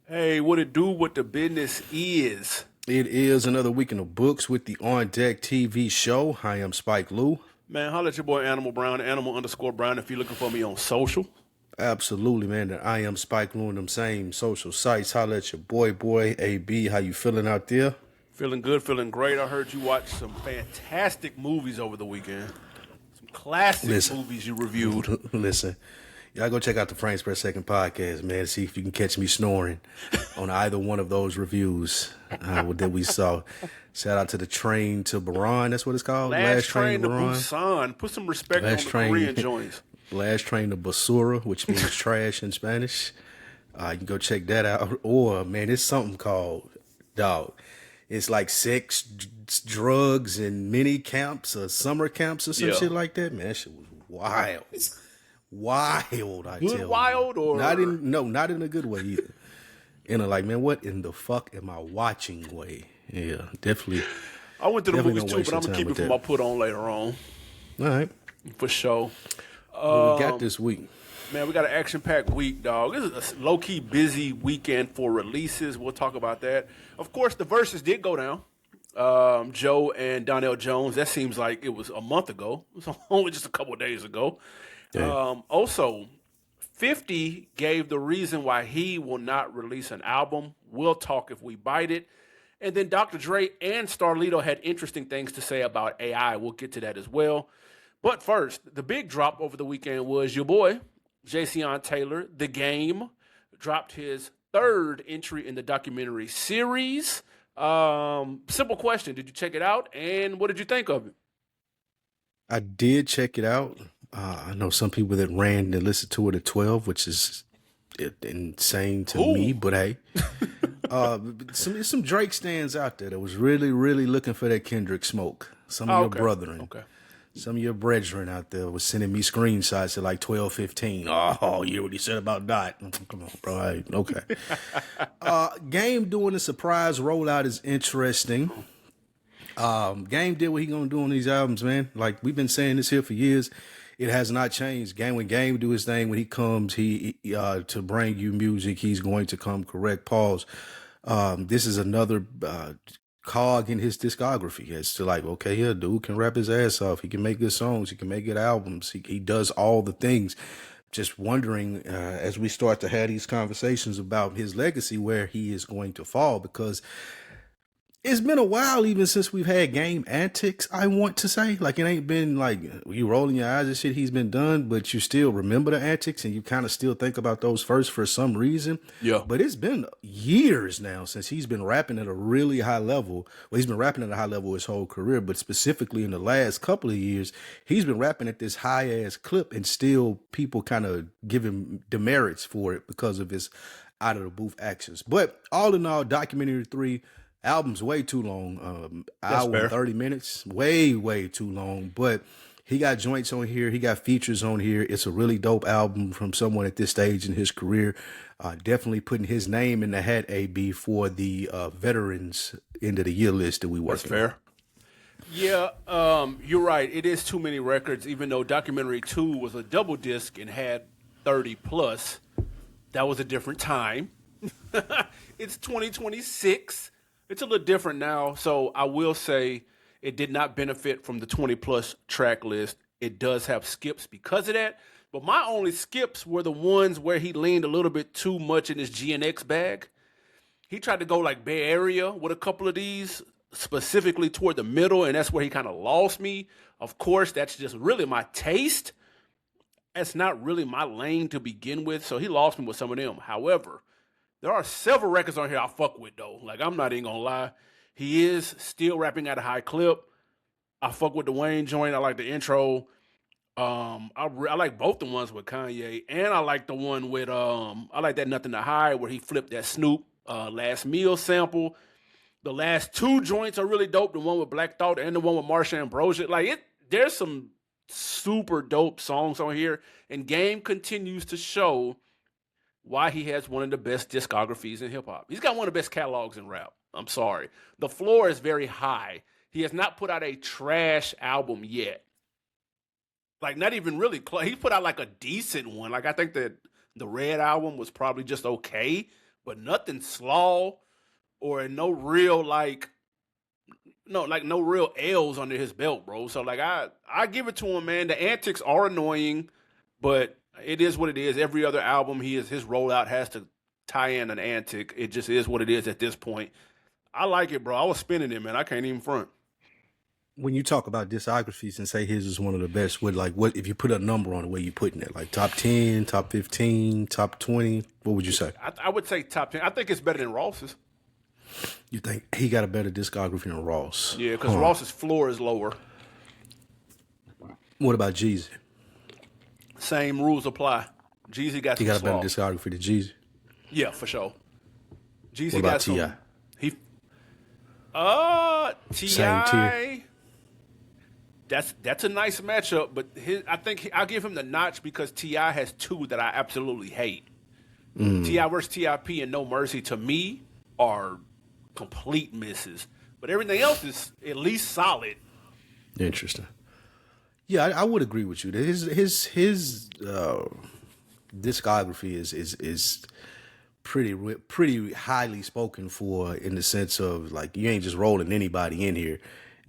Hey, what it do? What the business is? It is another week in the books with the On Deck TV show. I am Spike Lou. Man, holla at your boy Animal Brown, Animal underscore Brown, if you're looking for me on social. Absolutely, man. And I am Spike Lou on them same social sites. Holla at your boy AB. How you feeling out there? Feeling good, feeling great. I heard you watched some fantastic movies over the weekend. Some classic movies you reviewed. Listen, y'all go check out the Frames Per Second podcast, man. See if you can catch me snoring on either one of those reviews that we saw. Shout out to the Train to Buran. That's what it's called. Last Train to Busan. Put some respect on the Korean joints. Last Train to Basura, which means trash in Spanish. You can go check that out. Or, man, it's something called, dog. It's like sex, drugs, and mini camps or summer camps or some shit like that. Man, that shit was wild. Wild, I tell you. Wild or? Not in a good way either. In a like, man, what in the fuck am I watching way? Yeah, definitely. I went to the movies too, but I'm going to keep it for my put on later on. All right. For sure. What we got this week? Man, we got an action-packed week, dog. This is a low-key busy weekend for releases. We'll talk about that. Of course, the Versus did go down. Joe and Donell Jones. That seems like it was a month ago. It was only just a couple of days ago. Also, 50 gave the reason why he will not release an album. We'll talk if we bite it. And then Dr. Dre and Starlito had interesting things to say about AI. We'll get to that as well. But first, the big drop over the weekend was your boy, Jayceon Taylor, The Game, dropped his third entry in the documentary series. Simple question. Did you check it out? And what did you think of it? I did check it out. I know some people that ran and listened to it at 12, which is insane to me, but hey. Some Drake stands out there that was really, really looking for that Kendrick smoke. Some of your brethren. Okay. Some of your brethren out there was sending me screenshots at like 12:15. Oh, you hear what he said about that? Come on, bro. Hey, okay. Game doing a surprise rollout is interesting. Game did what he gonna do on these albums, man. Like we've been saying this here for years. It has not changed. When Game do his thing, when he comes, he to bring you music, he's going to come correct. Pause. This is another cog in his discography. It's to like, okay, yeah, dude can rap his ass off. He can make good songs. He can make good albums. He does all the things. Just wondering as we start to have these conversations about his legacy, where he is going to fall, because it's been a while even since we've had Game antics, I want to say. Like, it ain't been like you rolling your eyes and shit he's been done, but you still remember the antics and you kind of still think about those first for some reason. Yeah. But it's been years now since he's been rapping at a really high level. Well, he's been rapping at a high level his whole career, but specifically in the last couple of years, he's been rapping at this high-ass clip, and still people kind of give him demerits for it because of his out-of-the-booth actions. But all in all, Documentary 3... album's way too long, hour and 30 minutes, way too long. But he got joints on here. He got features on here. It's a really dope album from someone at this stage in his career. Definitely putting his name in the hat, AB, for the Veterans End of the Year list that we work. That's fair. Yeah, you're right. It is too many records, even though Documentary 2 was a double disc and had 30 plus. That was a different time. It's 2026. It's a little different now, so I will say it did not benefit from the 20-plus track list. It does have skips because of that, but my only skips were the ones where he leaned a little bit too much in his GNX bag. He tried to go like Bay Area with a couple of these, specifically toward the middle, and that's where he kind of lost me. Of course, that's just really my taste. That's not really my lane to begin with, so he lost me with some of them. However, there are several records on here I fuck with, though. Like, I'm not even gonna lie. He is still rapping at a high clip. I fuck with the Wayne joint. I like the intro. I like both the ones with Kanye, and I like the one with I like that Nothing to Hide, where he flipped that Snoop Last Meal sample. The last two joints are really dope. The one with Black Thought and the one with Marsha Ambrosius. There's some super dope songs on here, and Game continues to show why he has one of the best discographies in hip-hop. He's got one of the best catalogs in rap. I'm sorry. The floor is very high. He has not put out a trash album yet. Like, not even really close. He put out, like, a decent one. Like, I think that the Red album was probably just okay, but nothing slaw or no real no real L's under his belt, bro. So like I give it to him, man. The antics are annoying, but it is what it is. Every other album his rollout has to tie in an antic. It just is what it is at this point. I like it, bro. I was spinning it, man. I can't even front. When you talk about discographies and say his is one of the best, what if you put a number on it, where you putting it? Like top 10, top 15, top 20? What would you say? I would say top 10. I think it's better than Ross's. You think he got a better discography than Ross? Yeah, because Ross's floor is lower. What about Jeezy? Same rules apply. Jeezy got some He got a slaw. better discography than Jeezy. Yeah, for sure. Jeezy What about got some. T.I.? Same tier. Ti. That's a nice matchup, but I think I'll give him the notch because Ti has two that I absolutely hate. Ti versus Tip and No Mercy to me are complete misses, but everything else is at least solid. Interesting. Yeah, I would agree with you. His discography is pretty highly spoken for, in the sense of like you ain't just rolling anybody in here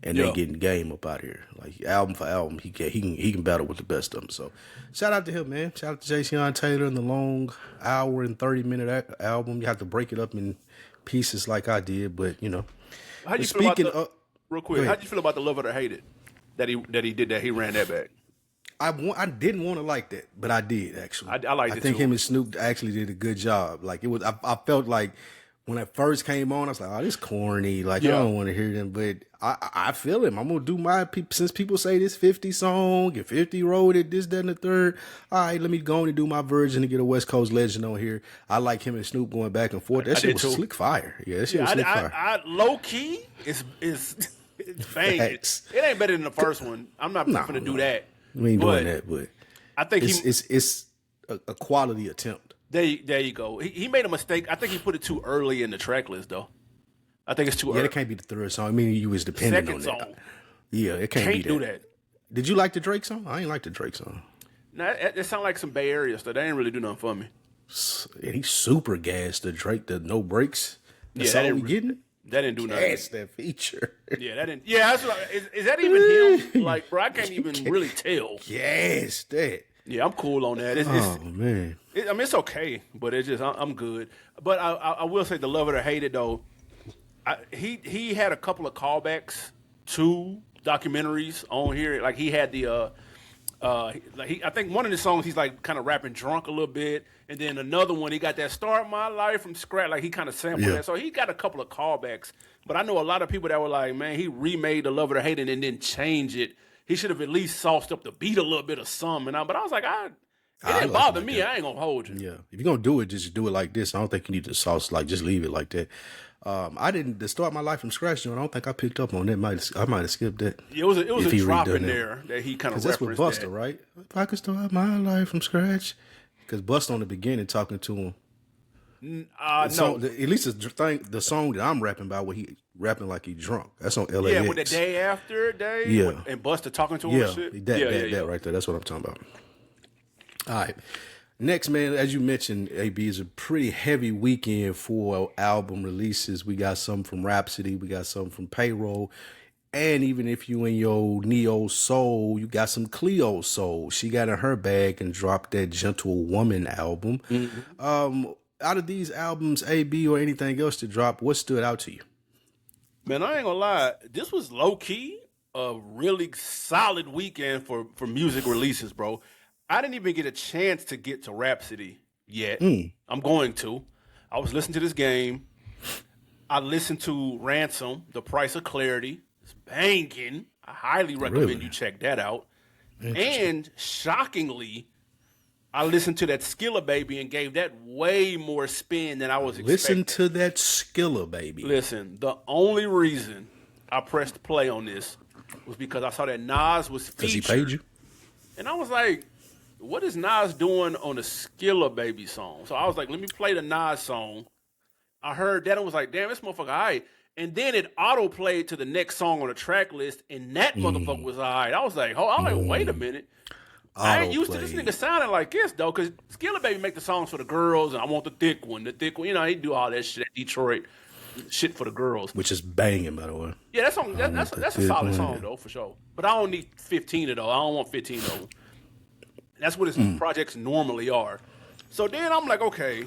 and they getting game up out here. Like album for album, he can battle with the best of them. So shout out to him, man. Shout out to Jason Taylor and the long hour and 30-minute album. You have to break it up in pieces like I did, but you know. How you feel about real quick? How do you feel about the Love It or Hate It that he did that? He ran that back. I didn't want to like that, but I did actually. I liked it. I think him and Snoop actually did a good job. Like it was, I felt like when it first came on, I was like, "Oh, this corny." Like I don't want to hear them, but I feel him. I'm gonna do my since people say this 50 song, get 50 wrote it, this, that, and the third. All right, let me go on and do my version and get a West Coast legend on here. I like him and Snoop going back and forth. That shit was slick fire. Yeah, that shit was slick fire. I low key is banging. It ain't better than the first one. I'm not gonna do that. We ain't doing that, but I think it's a quality attempt. There you go. He made a mistake. I think he put it too early in the track list, though. I think it's too early. Yeah, it can't be the third song. I mean, you was dependent on that. Song. Yeah, it can't be that. Do that. Did you like the Drake song? I ain't like the Drake song. Nah, it sound like some Bay Area stuff. They ain't really do nothing for me. Yeah, he super gassed the Drake, the No Breaks. That's all we getting? That didn't do nothing. Gas that feature. Yeah, that didn't. Yeah, is that even him? Like, bro, I can't even really tell. Yes, that. Yeah, I'm cool on that. Man. I mean, it's okay, but it's just I'm good. But I will say the Love It or Hate It though. He had a couple of callbacks to documentaries on here. Like he had the I think one of the songs he's like kind of rapping drunk a little bit, and then another one he got that Start My Life from scratch. Like he kind of sampled that. So he got a couple of callbacks. But I know a lot of people that were like, man, he remade the Love It or Hate It and didn't change it. He should have at least sauced up the beat a little bit or something. But I was like, it didn't bother me. I ain't gonna hold you. Yeah, if you're gonna do it, just do it like this. I don't think you need to sauce. Like just leave it like that. I didn't to start my life from scratch. I don't think I picked up on that. I might have skipped that. Yeah, it was a drop in there that he kind of referenced. That's with Busta, right? If I could start my life from scratch, because Busta on the beginning talking to him. No, at least the song that I'm rapping about, where he rapping like he drunk. That's on LAX. Yeah, with the day after day. Yeah, and Busta talking to him. Yeah, and shit. That right there. That's what I'm talking about. All right. Next, man, as you mentioned, AB, is a pretty heavy weekend for album releases. We got some from Rapsody. We got some from Payroll. And even if you in your neo soul, you got some Cleo soul. She got in her bag and dropped that Gentle Woman album. Mm-hmm. Out of these albums, AB, or anything else to drop, what stood out to you? Man, I ain't gonna lie. This was low-key a really solid weekend for music releases, bro. I didn't even get a chance to get to Rapsody yet. I'm going to. I was listening to this game. I listened to Ransom, The Price of Clarity. It's banging. I highly recommend you check that out. And shockingly, I listened to that Skilla Baby and gave that way more spin than I was expecting. Listen to that Skilla Baby. Listen, the only reason I pressed play on this was because I saw that Nas was featured. Because he paid you? And I was like, what is Nas doing on the Skilla Baby song? So I was like, let me play the Nas song. I heard that and was like, damn, this motherfucker all right. And then it auto-played to the next song on the track list, and that motherfucker was all right. I was like, wait a minute. I ain't used to this Autoplay. nigga sounding like this though, cause Skilla Baby make the songs for the girls, and I want the thick one, You know, he do all that shit, that Detroit shit for the girls. Which is banging, by the way. Yeah, that song, I want the that's a thick solid one. song though, for sure. But I don't need 15 of those. I don't want 15 of them. That's what his projects normally are. So then I'm like, okay,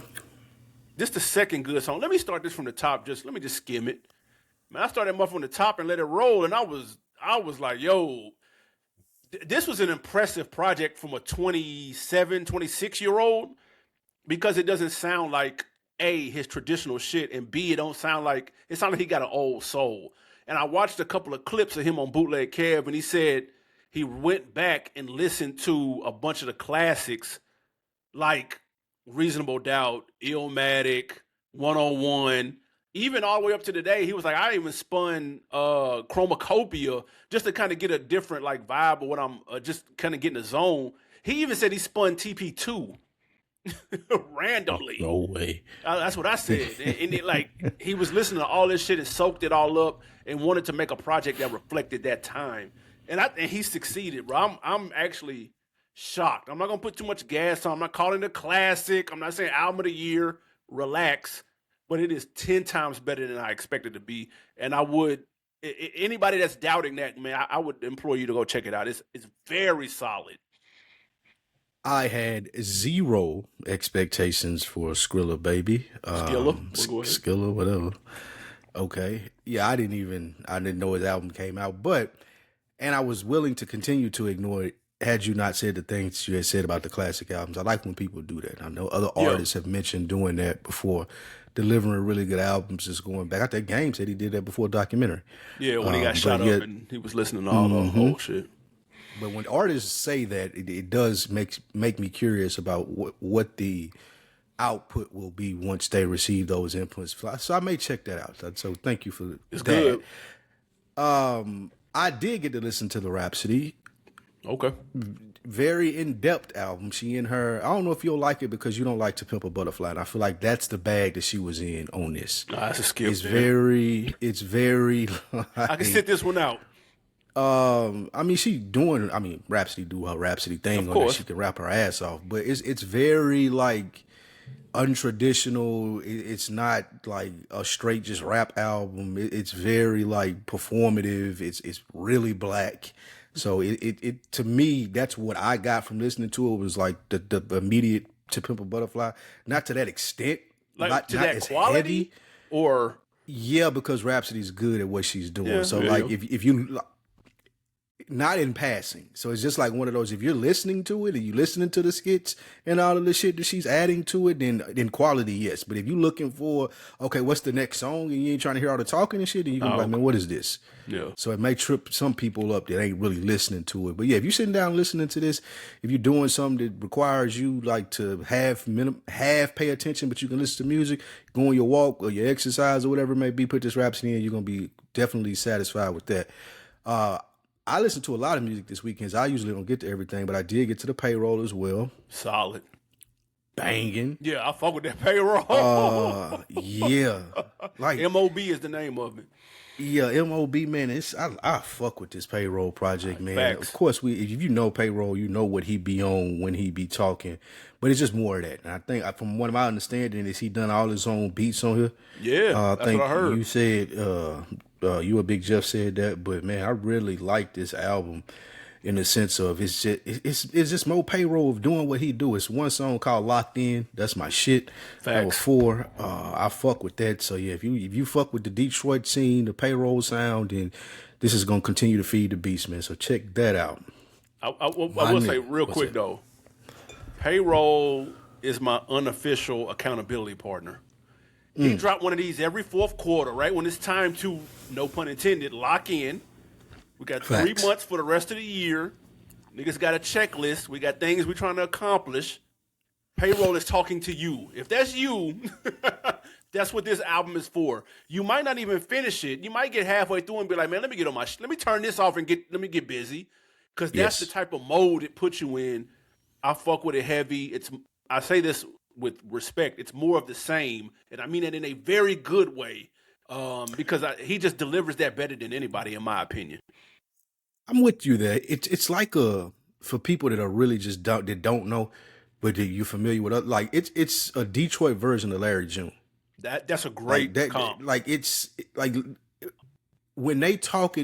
this the second good song. Let me start this from the top. Let me just skim it. Man, I started off from the top and let it roll, and I was like, yo, this was an impressive project from a 27, 26-year-old because it doesn't sound like A, his traditional shit, and B, it sound like he got an old soul. And I watched a couple of clips of him on Bootleg Kev, and he said he went back and listened to a bunch of the classics like Reasonable Doubt, Illmatic, 101, even all the way up to today. He was like, I even spun Chromacopia just to kind of get a different like vibe of what I'm just kind of getting a zone. He even said he spun TP2 randomly. No way. That's what I said. And it, like, he was listening to all this shit and soaked it all up and wanted to make a project that reflected that time. And he succeeded, bro. I'm actually shocked. I'm not gonna put too much gas on. I'm not calling it a classic. I'm not saying album of the year. Relax. But it is 10 times better than I expected to be. And I would, anybody that's doubting that, man, I would implore you to go check it out. It's very solid. I had zero expectations for Skrilla Baby. Skilla, whatever. Okay. Yeah, I didn't know his album came out, and I was willing to continue to ignore it had you not said the things you had said about the classic albums. I like when people do that. I know other artists have mentioned doing that before, delivering really good albums, just going back. I think Game said he did that before a documentary. Yeah, when he got shot up and he was listening to all the whole shit. But when artists say that, it does make me curious about what the output will be once they receive those inputs. So I may check that out. So thank you for it's that. Good. I did get to listen to the Rapsody. Okay. Very in-depth album. She and her, I don't know if you'll like it because you don't like To Pimp a Butterfly. And I feel like that's the bag that she was in on this. That's a skill. It's very like, I can sit this one out. I mean, Rapsody do her Rapsody thing on that. She can rap her ass off, but it's very like untraditional. It's not like a straight just rap album. It's very like performative. It's really black. So it to me, that's what I got from listening to it, was like the immediate To Pimp a Butterfly. Not to that extent, like not that as quality, heavy. or yeah, because Rapsody's good at what she's doing. Yeah, so like if you. Not in passing. So it's just like one of those, if you're listening to it and you listening to the skits and all of the shit that she's adding to it, then quality, yes. But if you're looking for, okay, what's the next song, and you ain't trying to hear all the talking and shit, then you can be like, man, what is this? Yeah. So it may trip some people up that ain't really listening to it. But yeah, if you're sitting down listening to this, if you're doing something that requires you like to half pay attention, but you can listen to music, go on your walk or your exercise or whatever it may be, put this Rapsody in, you're going to be definitely satisfied with that. I listened to a lot of music this weekend. I usually don't get to everything, but I did get to the Payroll as well. Solid. Banging. Yeah, I fuck with that Payroll. Yeah. Like MOB is the name of it. Yeah, MOB, man. I fuck with this Payroll project, man. Facts. Of course, if you know Payroll, you know what he be on when he be talking. But it's just more of that. And I think, from what my understanding, is he done all his own beats on here. Yeah, that's what I heard. You said, you a Big Jeff said that, but man, I really like this album in the sense of it's just more Payroll of doing what he do. It's one song called Locked In. That's my shit. Number 4. I fuck with that. So yeah, if you fuck with the Detroit scene, the Payroll sound, then this is gonna continue to feed the beast, man. So check that out. I will say real quick though, Payroll is my unofficial accountability partner. He dropped one of these every fourth quarter, right? When it's time to, no pun intended, lock in. We got 3 months for the rest of the year. Niggas got a checklist. We got things we're trying to accomplish. Payroll is talking to you. If that's you, that's what this album is for. You might not even finish it. You might get halfway through and be like, man, let me turn this off and let me get busy. Because that's the type of mode it puts you in. I fuck with it heavy. I say this with respect. It's more of the same. And I mean it in a very good way. Because he just delivers that better than anybody, in my opinion. I'm with you there. It's like for people that are really just don't know, but that you're familiar with, like it's a Detroit version of Larry June. That's a Like great comp. like it's like when they talk,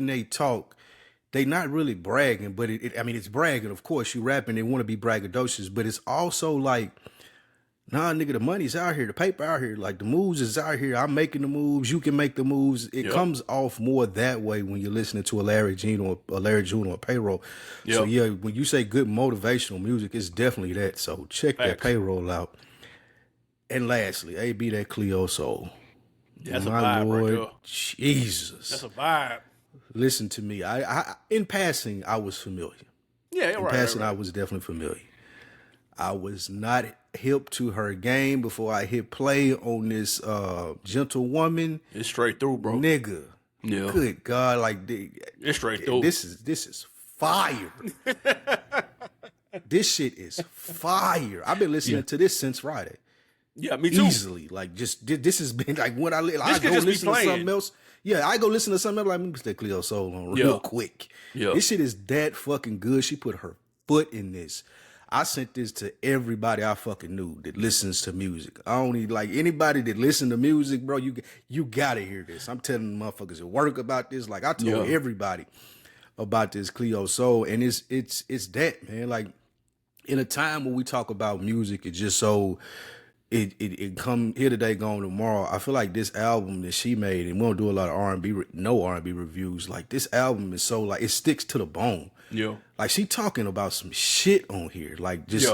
they not really bragging, but I mean, it's bragging. Of course, you rapping, they want to be braggadocious, but it's also like, nah, nigga, the money's out here, the paper out here, like the moves is out here. I'm making the moves, you can make the moves. It comes off more that way when you're listening to a Larry June or a Payroll. So yeah, when you say good motivational music, it's definitely that. So check that Payroll out. And lastly, AB that Cleo Soul. That's My a vibe Lord, right there. Jesus. That's a vibe. Listen to me. I in passing, I was familiar. Yeah, In passing, I was definitely familiar. I was not hip to her game before I hit play on this Gentle Woman. It's straight through, bro. Nigga. Yeah. Good God. Like, it's straight through. This is fire. This shit is fire. I've been listening to this since Friday. Yeah, me too. Easily. Like, just, this has been, like, when I go just listen to playing. something else. Yeah, I go listen to something else, like, let me put that Cleo Soul on real quick. Yeah. This shit is that fucking good. She put her foot in this. I sent this to everybody I fucking knew that listens to music. I only, like, anybody that listen to music, bro, you gotta hear this. I'm telling motherfuckers at work about this. Like, I told everybody about this Cleo Soul, and it's that, man. Like, in a time when we talk about music, it's just so it come here today, gone tomorrow. I feel like this album that she made, and we don't do a lot of R&B, no R&B reviews. Like, this album is so, like, it sticks to the bone. Yeah. Like, she talking about some shit on here. Like, just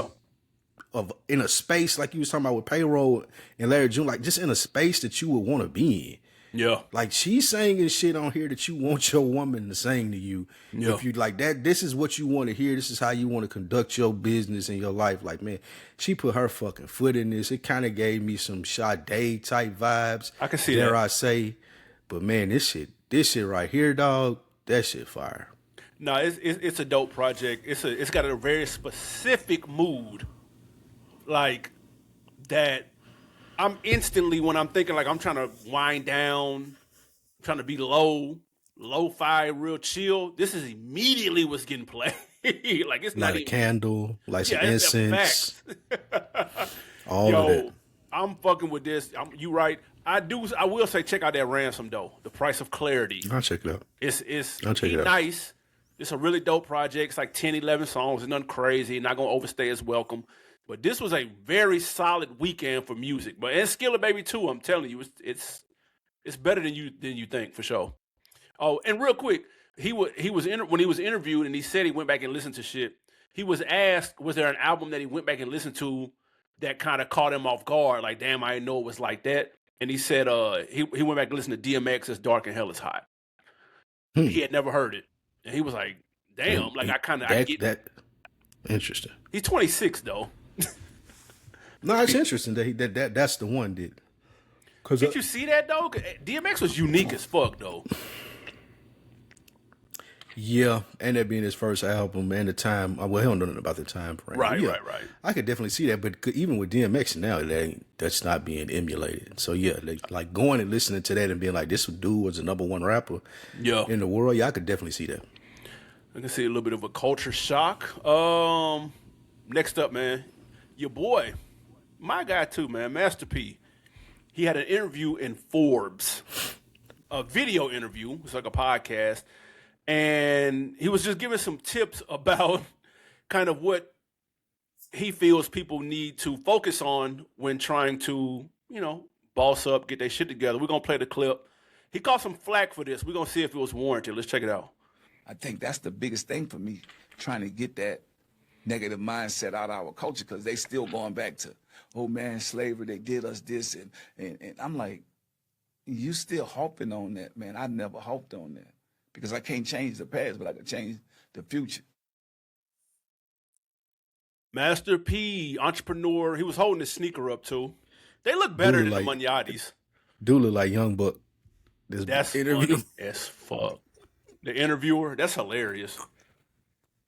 in a space, like you was talking about with Payroll and Larry June, like, just in a space that you would want to be in. Yeah. Like, she's singing shit on here that you want your woman to sing to you. Yeah. If you like that, this is what you want to hear. This is how you want to conduct your business in your life. Like, man, she put her fucking foot in this. It kind of gave me some Sade type vibes. I can see dare that. I say. But man, this shit right here, dog, that shit fire. No, it's a dope project. It's got a very specific mood, like that. I'm instantly, when I'm thinking, like, I'm trying to wind down, trying to be lo-fi, real chill, this is immediately what's getting played. Like, it's not a candle, like some it's incense. All Yo, of it. I'm fucking with this. You right. I will say, check out that Ransom though. The Price of Clarity. I'll check it out. I'll check it out. Nice. It's a really dope project. It's like 10, 11 songs. It's nothing crazy. Not gonna overstay its welcome. But this was a very solid weekend for music. But and Skilla Baby too. I'm telling you, it's better than you think, for sure. Oh, and real quick, when he was interviewed and he said he went back and listened to shit. He was asked, was there an album that he went back and listened to that kind of caught him off guard? Like, damn, I didn't know it was like that. And he said he went back and listened to DMX's "Dark and Hell Is Hot." He had never heard it, and he was like, damn, I get that. Interesting. He's 26 though. No, it's interesting that that's the one did. Did you see that though? DMX was unique as fuck though. Yeah, and that being his first album and the time. Well, he don't know nothing about the time frame. Right. I could definitely see that, but even with DMX now, that's not being emulated. So yeah, like going and listening to that and being like, this dude was the number one rapper in the world. Yeah, I could definitely see that. I can see a little bit of a culture shock. Next up, man, your boy, my guy too, man, Master P. He had an interview in Forbes, a video interview. It's like a podcast. And he was just giving some tips about kind of what he feels people need to focus on when trying to, boss up, get their shit together. We're going to play the clip. He caught some flack for this. We're going to see if it was warranted. Let's check it out. I think that's the biggest thing for me, trying to get that negative mindset out of our culture, because they still going back to, oh, man, slavery, they did us this. And I'm like, you still hoping on that, man. I never hoped on that. Because I can't change the past, but I can change the future. Master P, entrepreneur. He was holding his sneaker up, too. They look better than the Manyatis. Dude look like Young Buck. That's interview as fuck. The interviewer, that's hilarious.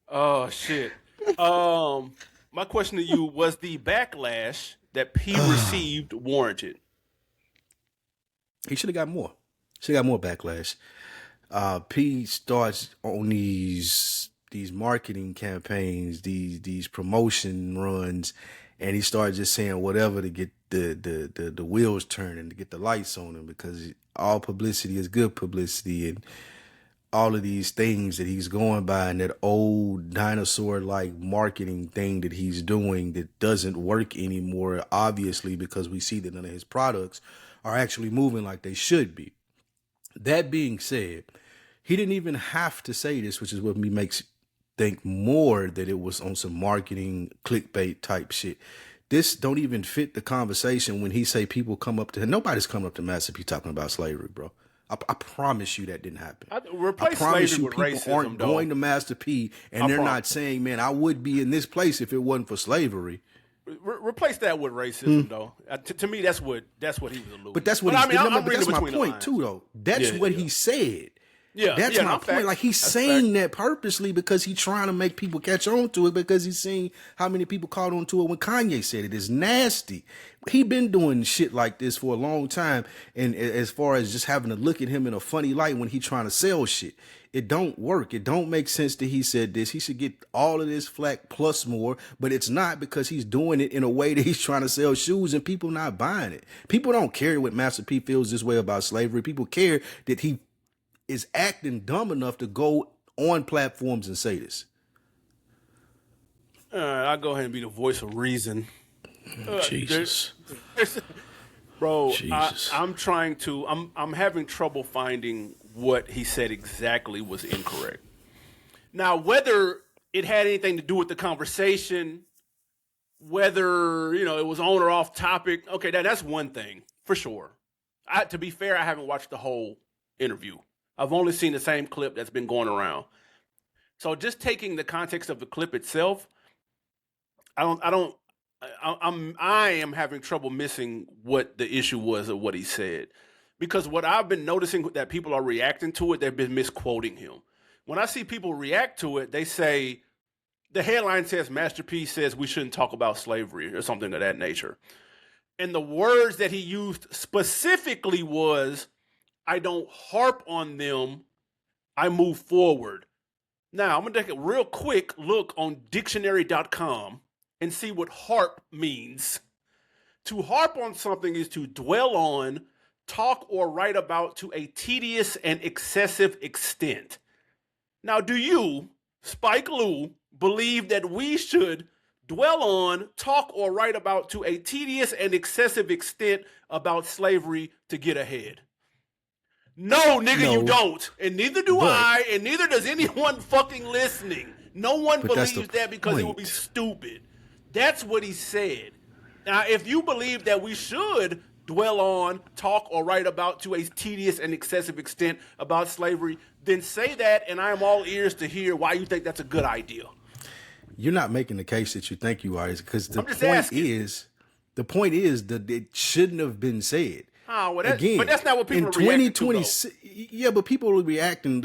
Oh, shit. My question to you, was the backlash that P received warranted? He should have got more. Should have got more backlash. P starts on these these marketing campaigns, these promotion runs, and he started just saying whatever to get the wheels turning, to get the lights on him, because all publicity is good publicity, and all of these things that he's going by, and that old dinosaur-like marketing thing that he's doing that doesn't work anymore, obviously, because we see that none of his products are actually moving like they should be. That being said, he didn't even have to say this, which is what me makes think more that it was on some marketing clickbait type shit. This don't even fit the conversation when he say people come up to him. Nobody's coming up to Master P talking about slavery, bro. I promise you that didn't happen. I promise you people racism, aren't going to Master P and they're not saying, man, I would be in this place if it wasn't for slavery. Replace that with racism, though. To me, that's what he was alluding. But that's what he's. But that's my point too, though. That's what he said. Yeah, that's my point. Fact. Like he's saying that purposely because he's trying to make people catch on to it, because he's seeing how many people caught on to it when Kanye said it. It's nasty. He been doing shit like this for a long time, and as far as just having to look at him in a funny light when he trying to sell shit, it don't work. It don't make sense that he said this. He should get all of this flack plus more, but it's not, because he's doing it in a way that he's trying to sell shoes and people not buying it. People don't care what Master P feels this way about slavery. People care that he is acting dumb enough to go on platforms and say this. I'll go ahead and be the voice of reason. Jesus. Bro, Jesus. I'm having trouble finding what he said exactly was incorrect. Now, whether it had anything to do with the conversation, whether, it was on or off topic, okay, that's one thing, for sure. To be fair, I haven't watched the whole interview. I've only seen the same clip that's been going around. So just taking the context of the clip itself, I am having trouble missing what the issue was of what he said. Because what I've been noticing that people are reacting to it, they've been misquoting him. When I see people react to it, they say, the headline says Master P says we shouldn't talk about slavery or something of that nature. And the words that he used specifically was, I don't harp on them, I move forward. Now, I'm going to take a real quick look on dictionary.com and see what harp means. To harp on something is to dwell on, talk or write about to a tedious and excessive extent. Now, do you, Spike Lou, believe that we should dwell on, talk or write about to a tedious and excessive extent about slavery to get ahead? No, nigga, you don't. And neither do I, and neither does anyone fucking listening. No one believes that because it would be stupid. That's what he said. Now, if you believe that we should dwell on, talk, or write about to a tedious and excessive extent about slavery, then say that, and I am all ears to hear why you think that's a good idea. You're not making the case that you think you are, because the point is that it shouldn't have been said. Oh, well, but that's not what people are reacting to. Yeah, but people are reacting.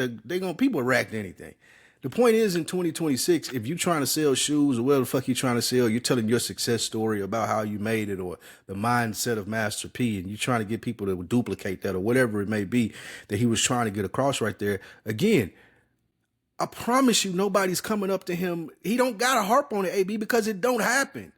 People react to anything. The point is, in 2026, if you're trying to sell shoes or whatever the fuck you're trying to sell, you're telling your success story about how you made it or the mindset of Master P, and you're trying to get people to duplicate that or whatever it may be that he was trying to get across right there. Again, I promise you, nobody's coming up to him. He don't got a harp on it, AB, because it don't happen.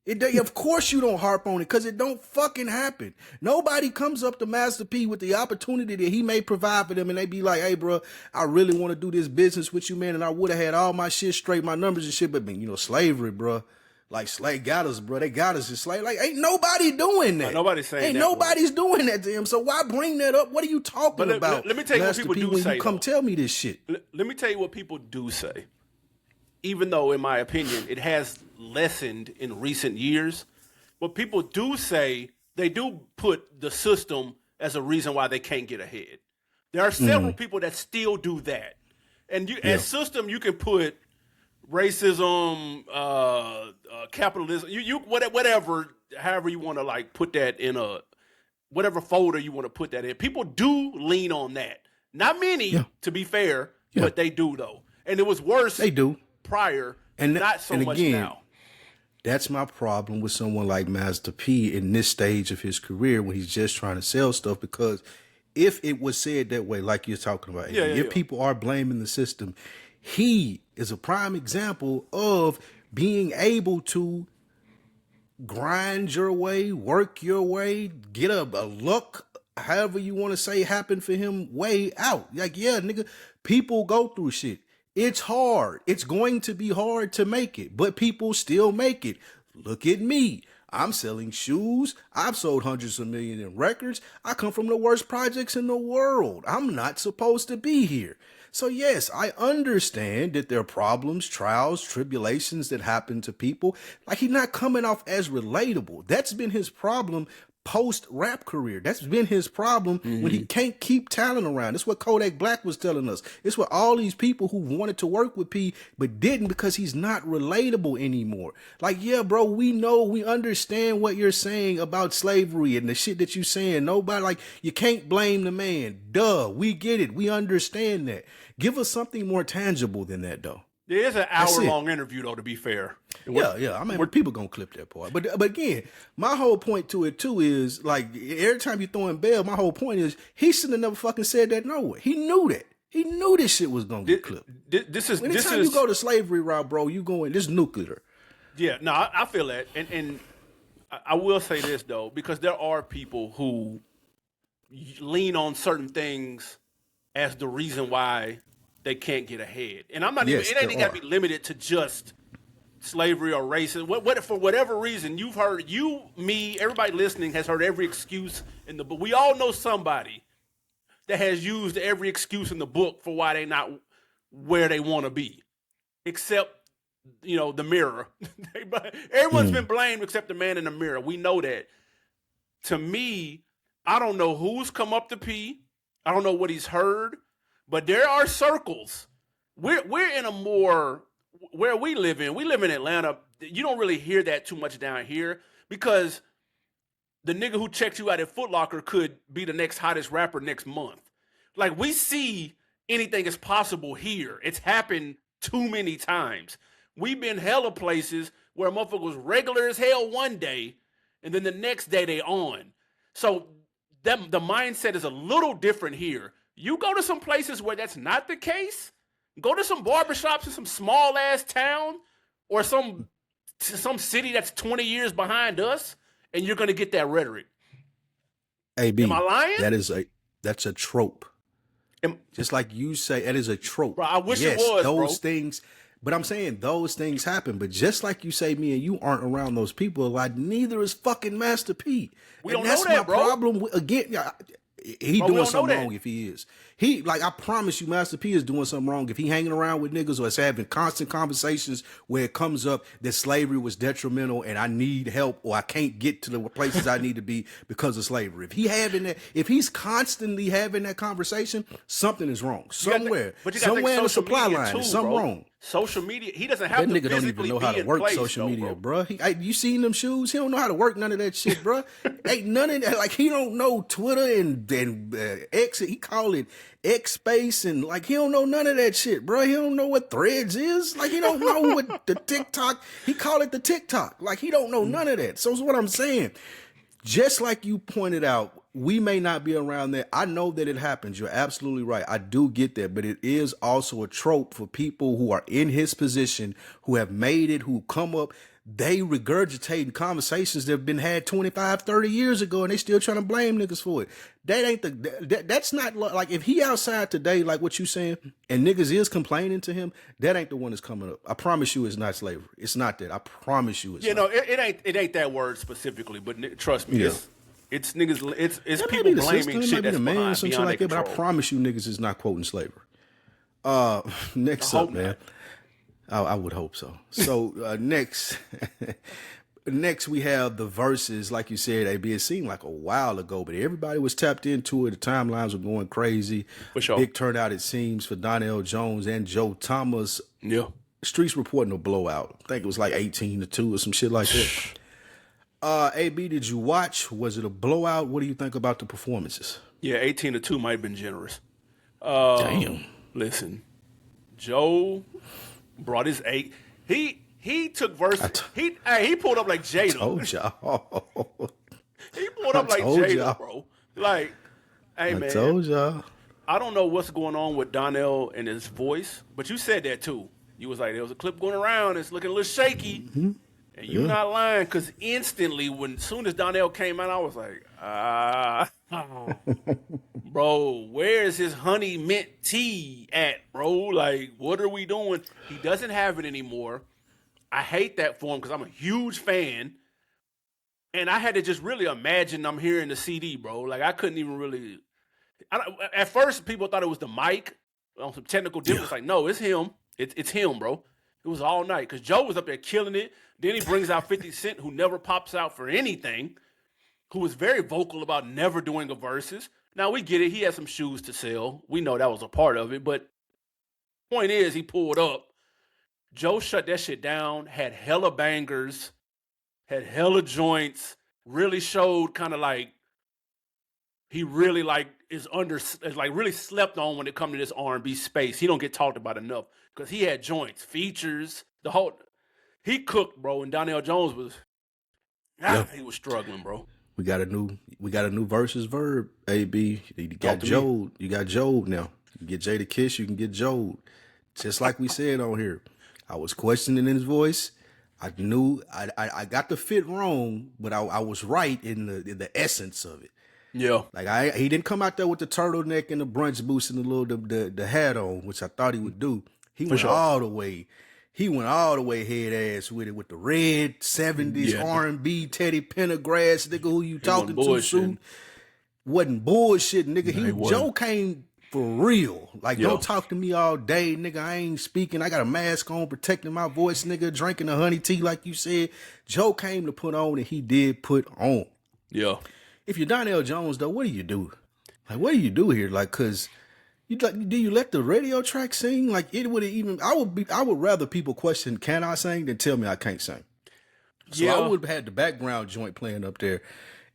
Of course you don't harp on it, because it don't fucking happen. Nobody comes up to Master P with the opportunity that he may provide for them, and they be like, hey, bro, I really want to do this business with you, man, and I would have had all my shit straight, my numbers and shit, but, slavery, bro. Like, slave got us, bro. They got us in slave. Like, ain't nobody doing that. Nobody's saying ain't that. Nobody's doing that to him, so why bring that up? What are you talking about? Let me tell you what people do say. Come tell me this shit. Let me tell you what people do say. Even though, in my opinion, it has lessened in recent years, what people do say, they do put the system as a reason why they can't get ahead. There are several people that still do that. And as system, you can put racism, capitalism, whatever, however you want to put that in whatever folder you want to put that in. People do lean on that. Not many, to be fair, but they do though. And it was worse. They do. Prior, and not so much now. That's my problem with someone like Master P in this stage of his career when he's just trying to sell stuff, because if it was said that way, like you're talking about, if people are blaming the system, he is a prime example of being able to grind your way, work your way, get a luck, however you want to say, happen for him, way out. Like, yeah, nigga, people go through shit. It's hard. It's going to be hard to make it, but people still make it. Look at me. I'm selling shoes. I've sold hundreds of millions in records. I come from the worst projects in the world. I'm not supposed to be here. So yes, I understand that there are problems, trials, tribulations that happen to people. Like, he's not coming off as relatable. That's been his problem post-rap career. That's been his problem when he can't keep talent around. That's what Kodak Black was telling us. It's what all these people who wanted to work with P but didn't, because he's not relatable anymore. Like, yeah, bro, we know, we understand what you're saying about slavery and the shit that you're saying. Nobody, like, you can't blame the man. Duh, we get it. We understand that. Give us something more tangible than that, though. There is an hour-long interview, though, to be fair. Yeah. I mean, people gonna clip that part. But again, my whole point to it, too, is, like, every time you throw in Bell, my whole point is, he should have never fucking said that nowhere. He knew that. He knew this shit was gonna get clipped. Anytime you go to slavery route, bro, you going, this nuclear. Yeah, no, I feel that. And I will say this, though, because there are people who lean on certain things as the reason why they can't get ahead. And I'm not even, it ain't got to be limited to just slavery or racism. For whatever reason, you've heard, me, everybody listening has heard every excuse in the book. We all know somebody that has used every excuse in the book for why they're not where they want to be, except, the mirror. Everyone's been blamed except the man in the mirror. We know that. To me, I don't know who's come up to P. I don't know what he's heard. But there are circles. We're in a more, where we live in Atlanta. You don't really hear that too much down here, because the nigga who checked you out at Foot Locker could be the next hottest rapper next month. Like, we see anything is possible here. It's happened too many times. We've been hella places where motherfuckers regular as hell one day, and then the next day they on. So the mindset is a little different here. You go to some places where that's not the case. Go to some barbershops in some small ass town or some city that's 20 years behind us, and you're gonna get that rhetoric. AB, am I lying? That's a trope. Just like you say, it is a trope. Bro, I wish it was, those things. But I'm saying those things happen. But just like you say, me and you aren't around those people a lot. Neither is fucking Master P. We don't know that, bro. That's my problem. Again, he doing something wrong if he is. I promise you, Master P is doing something wrong if he hanging around with niggas or is having constant conversations where it comes up that slavery was detrimental and I need help or I can't get to the places I need to be because of slavery. If he's constantly having that conversation, something is wrong. Somewhere in the supply line, there's something wrong. Social media, he doesn't have to physically be in place. That nigga don't even know how to work social media, bro. You seen them shoes? He don't know how to work none of that shit, bro. Ain't none of that. Like, he don't know Twitter and X. He call it X space and like he don't know none of that shit, bro. He don't know what Threads is. Like, he don't know what the TikTok. He call it the TikTok. Like, he don't know none of that. So, what I'm saying, just like you pointed out, we may not be around there. I know that it happens. You're absolutely right. I do get that. But it is also a trope for people who are in his position, who have made it, who come up. They regurgitating conversations that have been had 25, 30 years ago, and they still trying to blame niggas for it. That ain't that's not like, if he outside today, like what you saying, and niggas is complaining to him, that ain't the one that's coming up. I promise you it's not slavery. It's not that. I promise you it's not. It ain't that word specifically, but trust me, it's niggas, it's people blaming shit that's behind, something like that, but I promise you niggas is not quoting slavery. Next up, man. I would hope so. So next we have the verses, like you said, AB. It seemed like a while ago, but everybody was tapped into it. The timelines were going crazy. For sure. Big turnout, it seems, for Donell Jones and Joe Thomas. Yeah. Streets reporting a blowout. I think it was like 18-2 or some shit like that. AB, did you watch? Was it a blowout? What do you think about the performances? Yeah, 18-2 might have been generous. Damn. Listen, Joe brought his eight. He took verse. He pulled up like Jada. Told y'all. He pulled up like Jada, bro. Like, hey, man. I told y'all. I don't know what's going on with Donell and his voice, but you said that too. You was like, there was a clip going around. It's looking a little shaky. Mm-hmm. And you're not lying, because instantly, soon as Donell came out, I was like, bro, where is his honey mint tea at, bro? Like, what are we doing? He doesn't have it anymore. I hate that for him because I'm a huge fan. And I had to just really imagine I'm hearing the CD, bro. Like, I couldn't even really. At first, people thought it was the mic on some technical difference. Like, no, it's him. It's him, bro. It was all night because Joe was up there killing it. Then he brings out 50 Cent, who never pops out for anything, who was very vocal about never doing a verses. Now, we get it. He had some shoes to sell. We know that was a part of it. But point is, he pulled up. Joe shut that shit down, had hella bangers, had hella joints, really showed kind of like he really like is like really slept on when it comes to this R&B space. He don't get talked about enough because he had joints, features, the whole. He cooked, bro, and Donell Jones was he was struggling, bro. We got a new versus verb, AB. You got Joe. You got Joe now. You get Jay to Kiss, you can get Joe. Just like we said on here. I was questioning his voice. I knew I got the fit wrong, but I was right in the essence of it. Yeah. Like he didn't come out there with the turtleneck and the brunch boots and the hat on, which I thought he would do. He went all the way. He went all the way head ass with it, with the red 70s R&B Teddy Pendergrass nigga who you talking to suit. Wasn't bullshit, nigga. Joe came for real. Like, don't talk to me all day, nigga. I ain't speaking. I got a mask on, protecting my voice, nigga. Drinking the honey tea, like you said. Joe came to put on, and he did put on. Yeah. If you're Donell Jones, though, what do you do? Like, what do you do here? Like, cause do you let the radio track sing? Like, it would even. I would rather people question, can I sing, than tell me I can't sing. So I would have had the background joint playing up there.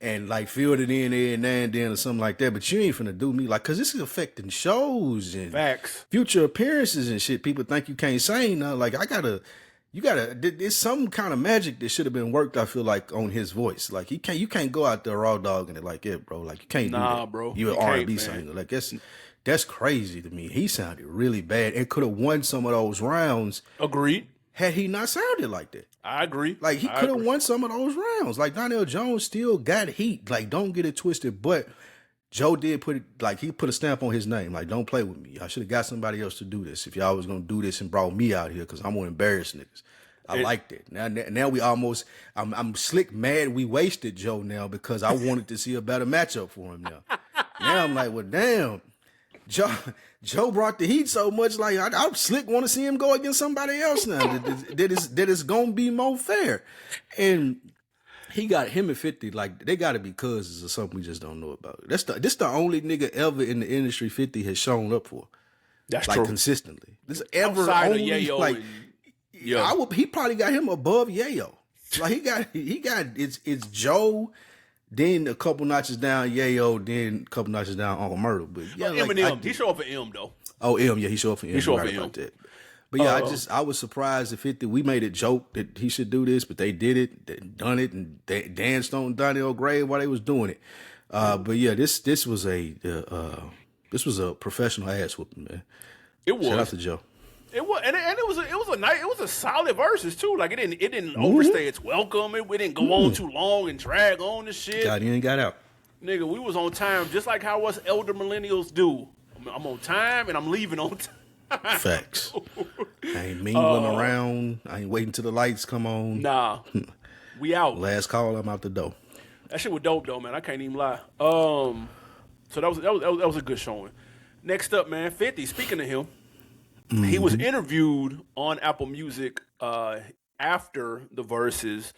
And like filled it in there now and then or something like that. But you ain't finna do me like, cause this is affecting shows and facts, future appearances and shit. People think you can't sing now. Like you gotta. There's some kind of magic that should have been worked. I feel like on his voice. Like you can't go out there raw dogging it like it, bro. Like you can't. Nah, do that. Bro. You an R&B singer. Like that's crazy to me. He sounded really bad and could have won some of those rounds. Agreed. Had he not sounded like that. I agree. Like, he could have won some of those rounds. Like, Donell Jones still got heat. Like, don't get it twisted. But Joe did he put a stamp on his name. Like, don't play with me. I should have got somebody else to do this if y'all was going to do this and brought me out here because I'm going to embarrass niggas. I liked it. Now we almost, I'm slick mad we wasted Joe now because I wanted to see a better matchup for him now. Now I'm like, well, damn. Joe brought the heat so much, like I slick want to see him go against somebody else now. that is gonna be more fair. And he got him at 50, like they gotta be cousins or something we just don't know about. This the only nigga ever in the industry 50 has shown up for. That's like true. Consistently. This ever Outside only of Yayo like he probably got him above Yayo. Like he got it's Joe. Then a couple notches down Yayo, then a couple notches down Uncle Murder. But yeah, Eminem, he showed up for M though. Oh, M, yeah, he showed up for M. He showed up right for M. That. But yeah, I was surprised at 50. We made a joke that he should do this, but they did it, they done it, and they danced on Donell grave while they was doing it. But yeah, this was a professional ass whooping, man. It was. Shout out to Joe. It was, and it was a solid verses too. Like it didn't overstay its welcome. It didn't go on too long and drag on the shit. Got in and got out. Nigga, we was on time, just like how us elder millennials do. I'm on time and I'm leaving on time. Facts. I ain't mingling around. I ain't waiting till the lights come on. Nah, we out. Last call, I'm out the door. That shit was dope though, man. I can't even lie. So that was a good showing. Next up, man, 50. Speaking of him. Mm-hmm. He was interviewed on Apple Music after the verses,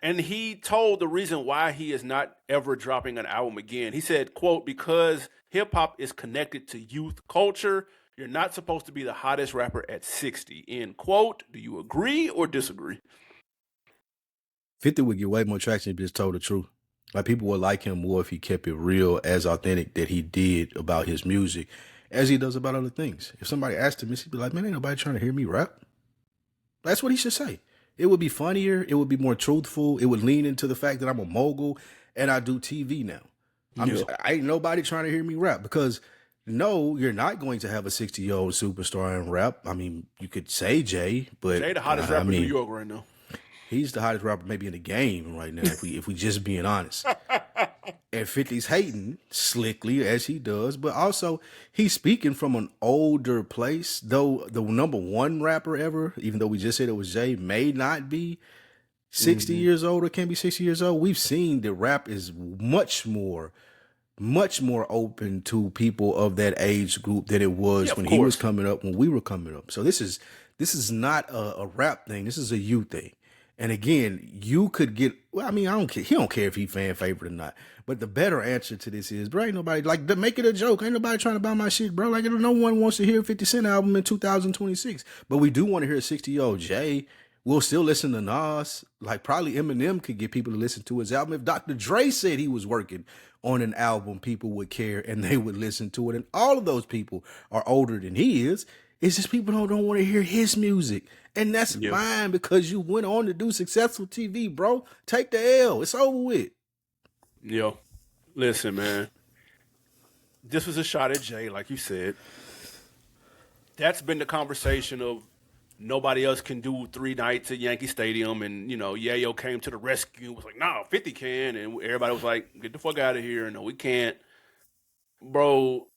and he told the reason why he is not ever dropping an album again. He said, quote, because hip-hop is connected to youth culture, you're not supposed to be the hottest rapper at 60, end quote. Do you agree or disagree? 50 would get way more traction if he just told the truth. Like, people would like him more if he kept it real, as authentic that he did about his music, as he does about other things. If somebody asked him this, he'd be like, man, ain't nobody trying to hear me rap. That's what he should say. It would be funnier. It would be more truthful. It would lean into the fact that I'm a mogul and I do TV now. I ain't nobody trying to hear me rap because no, you're not going to have a 60-year-old superstar in rap. I mean, you could say Jay, but Jay, the hottest rapper in New York right now. He's the hottest rapper maybe in the game right now, if we just being honest. And 50's hating slickly as he does, but also he's speaking from an older place. Though the number one rapper ever, even though we just said it was Jay, may not be 60 years old or can be 60 years old. We've seen that rap is much more open to people of that age group than it was when he was coming up, when we were coming up. So this is not a rap thing. This is a you thing. And again, you could get, well, I mean, I don't care. He don't care if he fan favorite or not. But the better answer to this is, bro, ain't nobody, like, make it a joke. Ain't nobody trying to buy my shit, bro. Like, no one wants to hear a 50 Cent album in 2026. But we do want to hear a 60-year-old Jay. We'll still listen to Nas. Like, probably Eminem could get people to listen to his album. If Dr. Dre said he was working on an album, people would care and they would listen to it. And all of those people are older than he is. It's just people don't want to hear his music. And that's fine because you went on to do successful TV, bro. Take the L. It's over with. Yo, listen, man. This was a shot at Jay, like you said. That's been the conversation of nobody else can do 3 nights at Yankee Stadium. And, you know, Yayo came to the rescue and was like, no, 50 can. And everybody was like, get the fuck out of here. No, we can't. Bro,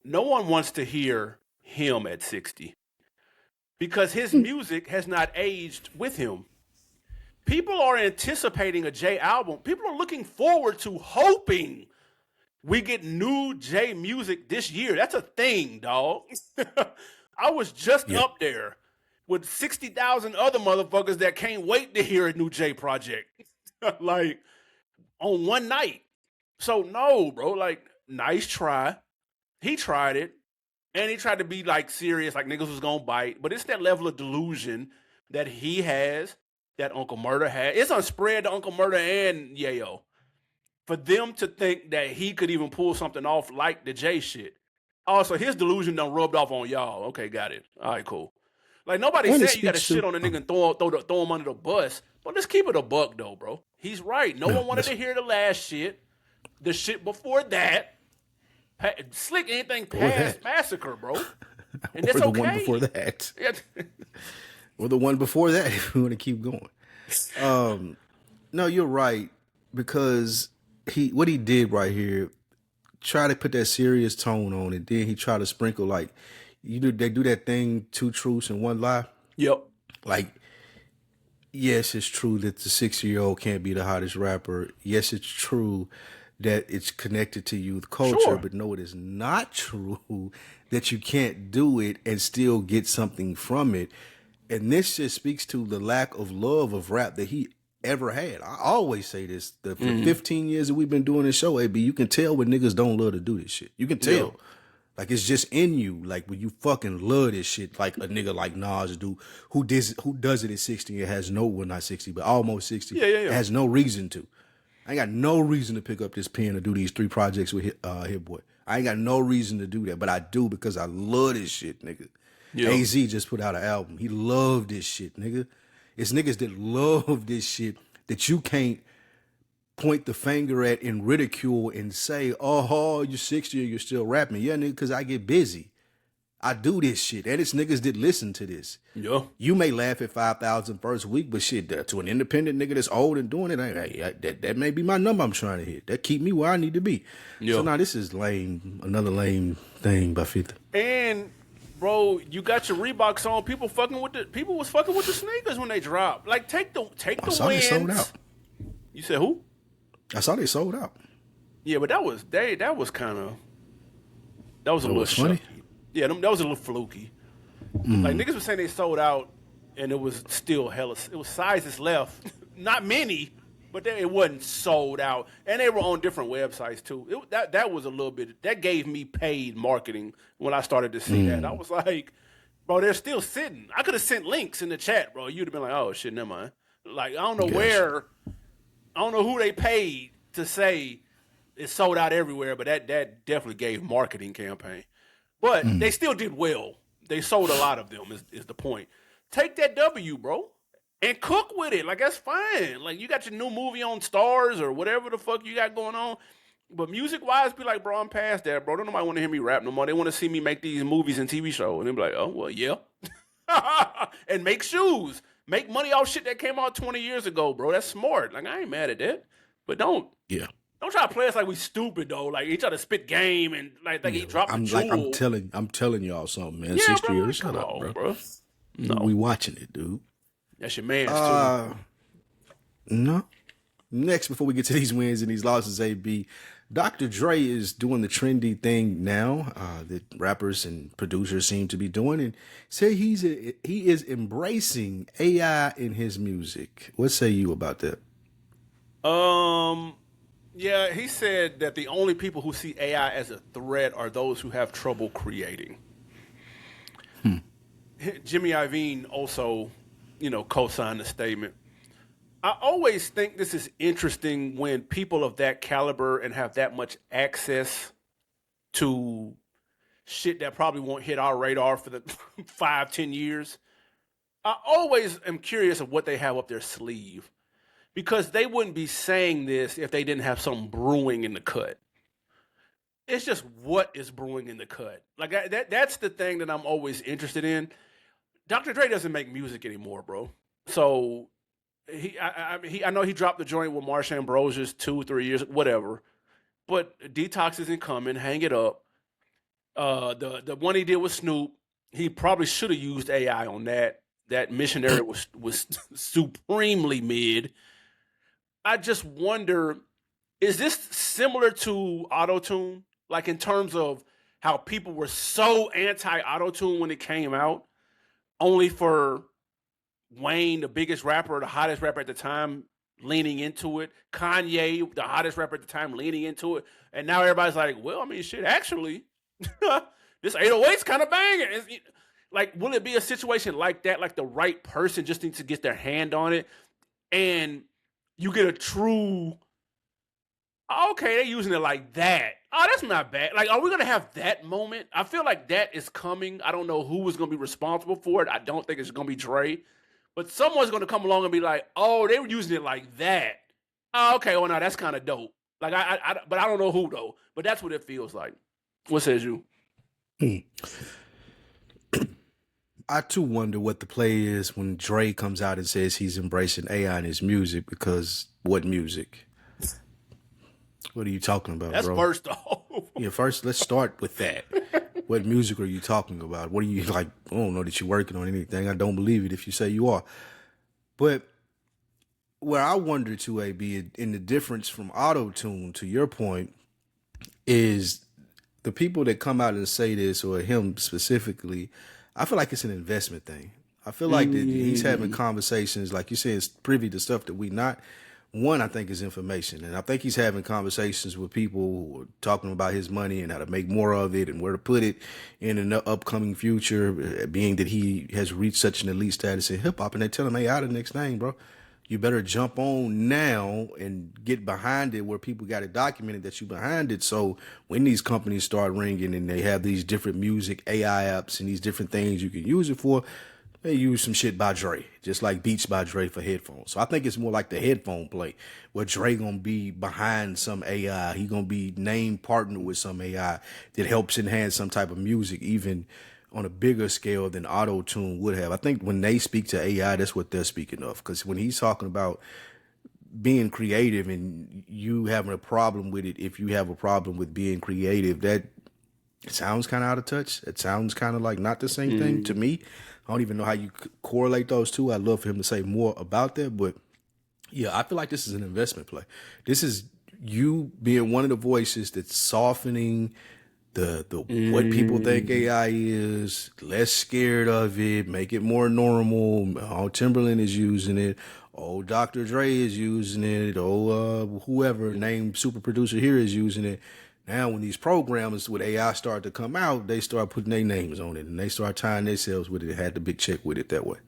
no one wants to hear him at 60 because his music has not aged with him. People are anticipating a Jay album. People are looking forward to hoping we get new Jay music this year. That's a thing, dog. I was just up there with 60,000 other motherfuckers that can't wait to hear a new Jay project. Like, on one night. So, no, bro, like, nice try. He tried it. And he tried to be, like, serious, like niggas was gonna bite. But it's that level of delusion that he has, that Uncle Murder had. It's on spread to Uncle Murder and Yayo. For them to think that he could even pull something off like the Jay shit. Also, his delusion done rubbed off on y'all. Okay, got it. All right, cool. Like, nobody said you got to shit on a nigga and throw him under the bus. But let's keep it a buck, though, bro. He's right. No one wanted to hear the last shit. The shit before that. Slick anything past Massacre, bro. And that's okay. Or the one before that. Or the one before that, if we want to keep going. No, you're right. Because what he did right here, try to put that serious tone on it. Then he tried to sprinkle, like, they do that thing, 2 truths and 1 lie. Yep. Like, yes, it's true that the 60-year-old can't be the hottest rapper. Yes, it's true that it's connected to youth culture, but no, it is not true that you can't do it and still get something from it. And this just speaks to the lack of love of rap that he ever had. I always say this, for 15 years that we've been doing this show, AB, you can tell when niggas don't love to do this shit. You can tell. Yeah. Like, it's just in you. Like, when you fucking love this shit, like a nigga like Nas do, who does it at 60 and has not 60, but almost 60, has no reason to. I ain't got no reason to pick up this pen to do these 3 projects with Hit Boy. I ain't got no reason to do that, but I do because I love this shit, nigga. Yep. AZ just put out an album. He loved this shit, nigga. It's niggas that love this shit that you can't point the finger at and ridicule and say, oh, you're 60 and you're still rapping. Yeah, nigga, because I get busy. I do this shit. And it's niggas that listen to this. Yeah. You may laugh at 5,000 first week, but shit, to an independent nigga that's old and doing it, that may be my number I'm trying to hit. That keep me where I need to be. Yeah. So now this is lame, another lame thing by 50. And, bro, you got your Reeboks on. People was fucking with the sneakers when they dropped. Like, take the I saw wins. They sold out. You said who? I saw they sold out. Yeah, but that was a little funny. Yeah, that was a little fluky. Like, niggas were saying they sold out, and it was still it was sizes left. Not many, but it wasn't sold out. And they were on different websites, too. That was a little bit, that gave me paid marketing when I started to see that. I was like, bro, they're still sitting. I could have sent links in the chat, bro. You'd have been like, oh, shit, never mind. Like, I don't know who they paid to say it's sold out everywhere, but that definitely gave marketing campaign. But they still did well. They sold a lot of them is the point. Take that W, bro, and cook with it. Like, that's fine. Like, you got your new movie on Stars or whatever the fuck you got going on. But music-wise, be like, bro, I'm past that, bro. Don't nobody want to hear me rap no more. They want to see me make these movies and TV shows. And they be like, oh, well, yeah. And make shoes. Make money off shit that came out 20 years ago, bro. That's smart. Like, I ain't mad at that. But don't try to play us like we stupid, though. Like, he try to spit game and like he dropped a jewel. Like, I'm telling y'all something, man. Yeah, 60 bro, years, come shut up, on, bro. No. We watching it, dude. That's your man's, too. No. Next, before we get to these wins and these losses, AB, Dr. Dre is doing the trendy thing now that rappers and producers seem to be doing, and say he is embracing AI in his music. What say you about that? Yeah, he said that the only people who see AI as a threat are those who have trouble creating. Jimmy Iovine also, co-signed the statement. I always think this is interesting when people of that caliber and have that much access to shit that probably won't hit our radar for the 5-10 years. I always am curious of what they have up their sleeve, because they wouldn't be saying this if they didn't have something brewing in the cut. It's just what is brewing in the cut. Like that's the thing that I'm always interested in. Dr. Dre doesn't make music anymore, bro. So I know he dropped the joint with Marsha Ambrosius 2-3 years, whatever. But Detox isn't coming. Hang it up. The one he did with Snoop, he probably should have used AI on that. That Missionary was supremely mid. I just wonder, is this similar to Auto-Tune? Like in terms of how people were so anti-Auto-Tune when it came out, only for Wayne, the biggest rapper, the hottest rapper at the time, leaning into it. Kanye, the hottest rapper at the time, leaning into it. And now everybody's like, well, I mean, shit, actually, this 808's kind of banging. Like, will it be a situation like that? Like the right person just needs to get their hand on it and you get a true, okay, they're using it like that. Oh, that's not bad. Like, are we going to have that moment? I feel like that is coming. I don't know who is going to be responsible for it. I don't think it's going to be Dre. But someone's going to come along and be like, oh, they were using it like that. Oh, okay, well, now that's kind of dope. Like, but I don't know who, though. But that's what it feels like. What says you? I, too, wonder what the play is when Dre comes out and says he's embracing AI in his music, because what music? What are you talking about, that's bro? First off. Yeah, first, let's start with that. What music are you talking about? What are you, like, I don't know that you're working on anything. I don't believe it if you say you are. But where I wonder, too, AB, in the difference from Auto-Tune, to your point, is the people that come out and say this, or him specifically, I feel like it's an investment thing. I feel like that he's having conversations, like you said, it's privy to stuff that we not. One, I think, is information. And I think he's having conversations with people who are talking about his money and how to make more of it and where to put it in an upcoming future, being that he has reached such an elite status in hip hop. And they tell him, hey, out of the next thing, bro. You better jump on now and get behind it where people got it documented that you behind it. So when these companies start ringing and they have these different music AI apps and these different things you can use it for, they use some shit by Dre, just like Beats by Dre for headphones. So I think it's more like the headphone play where Dre gonna be behind some AI. He gonna be named partner with some AI that helps enhance some type of music, even on a bigger scale than Auto-Tune would have. I think when they speak to AI, that's what they're speaking of. Because when he's talking about being creative and you having a problem with it, if you have a problem with being creative, that it sounds kind of out of touch. It sounds kind of like not the same thing to me. I don't even know how you correlate those two. I'd love for him to say more about that. But yeah, I feel like this is an investment play. This is you being one of the voices that's softening the what people think AI is, less scared of it, make it more normal. Oh, Timberland is using it. Oh, Dr. Dre is using it. Oh, whoever named super producer here is using it. Now, when these programs with AI start to come out, they start putting their names on it and they start tying themselves with it. Had the big check with it that way.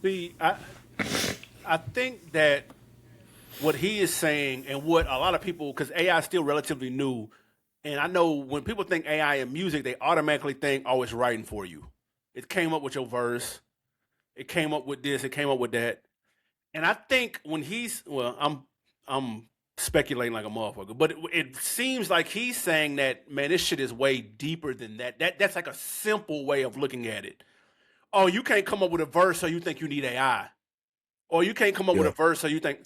See, I think that what he is saying and what a lot of people, because AI is still relatively new, and I know when people think AI and music, they automatically think, oh, it's writing for you. It came up with your verse. It came up with this. It came up with that. And I think when I'm speculating like a motherfucker. But it seems like he's saying that, man, this shit is way deeper than that. That's like a simple way of looking at it. Oh, you can't come up with a verse, so you think you need AI. Or you can't come up with a verse, so you think.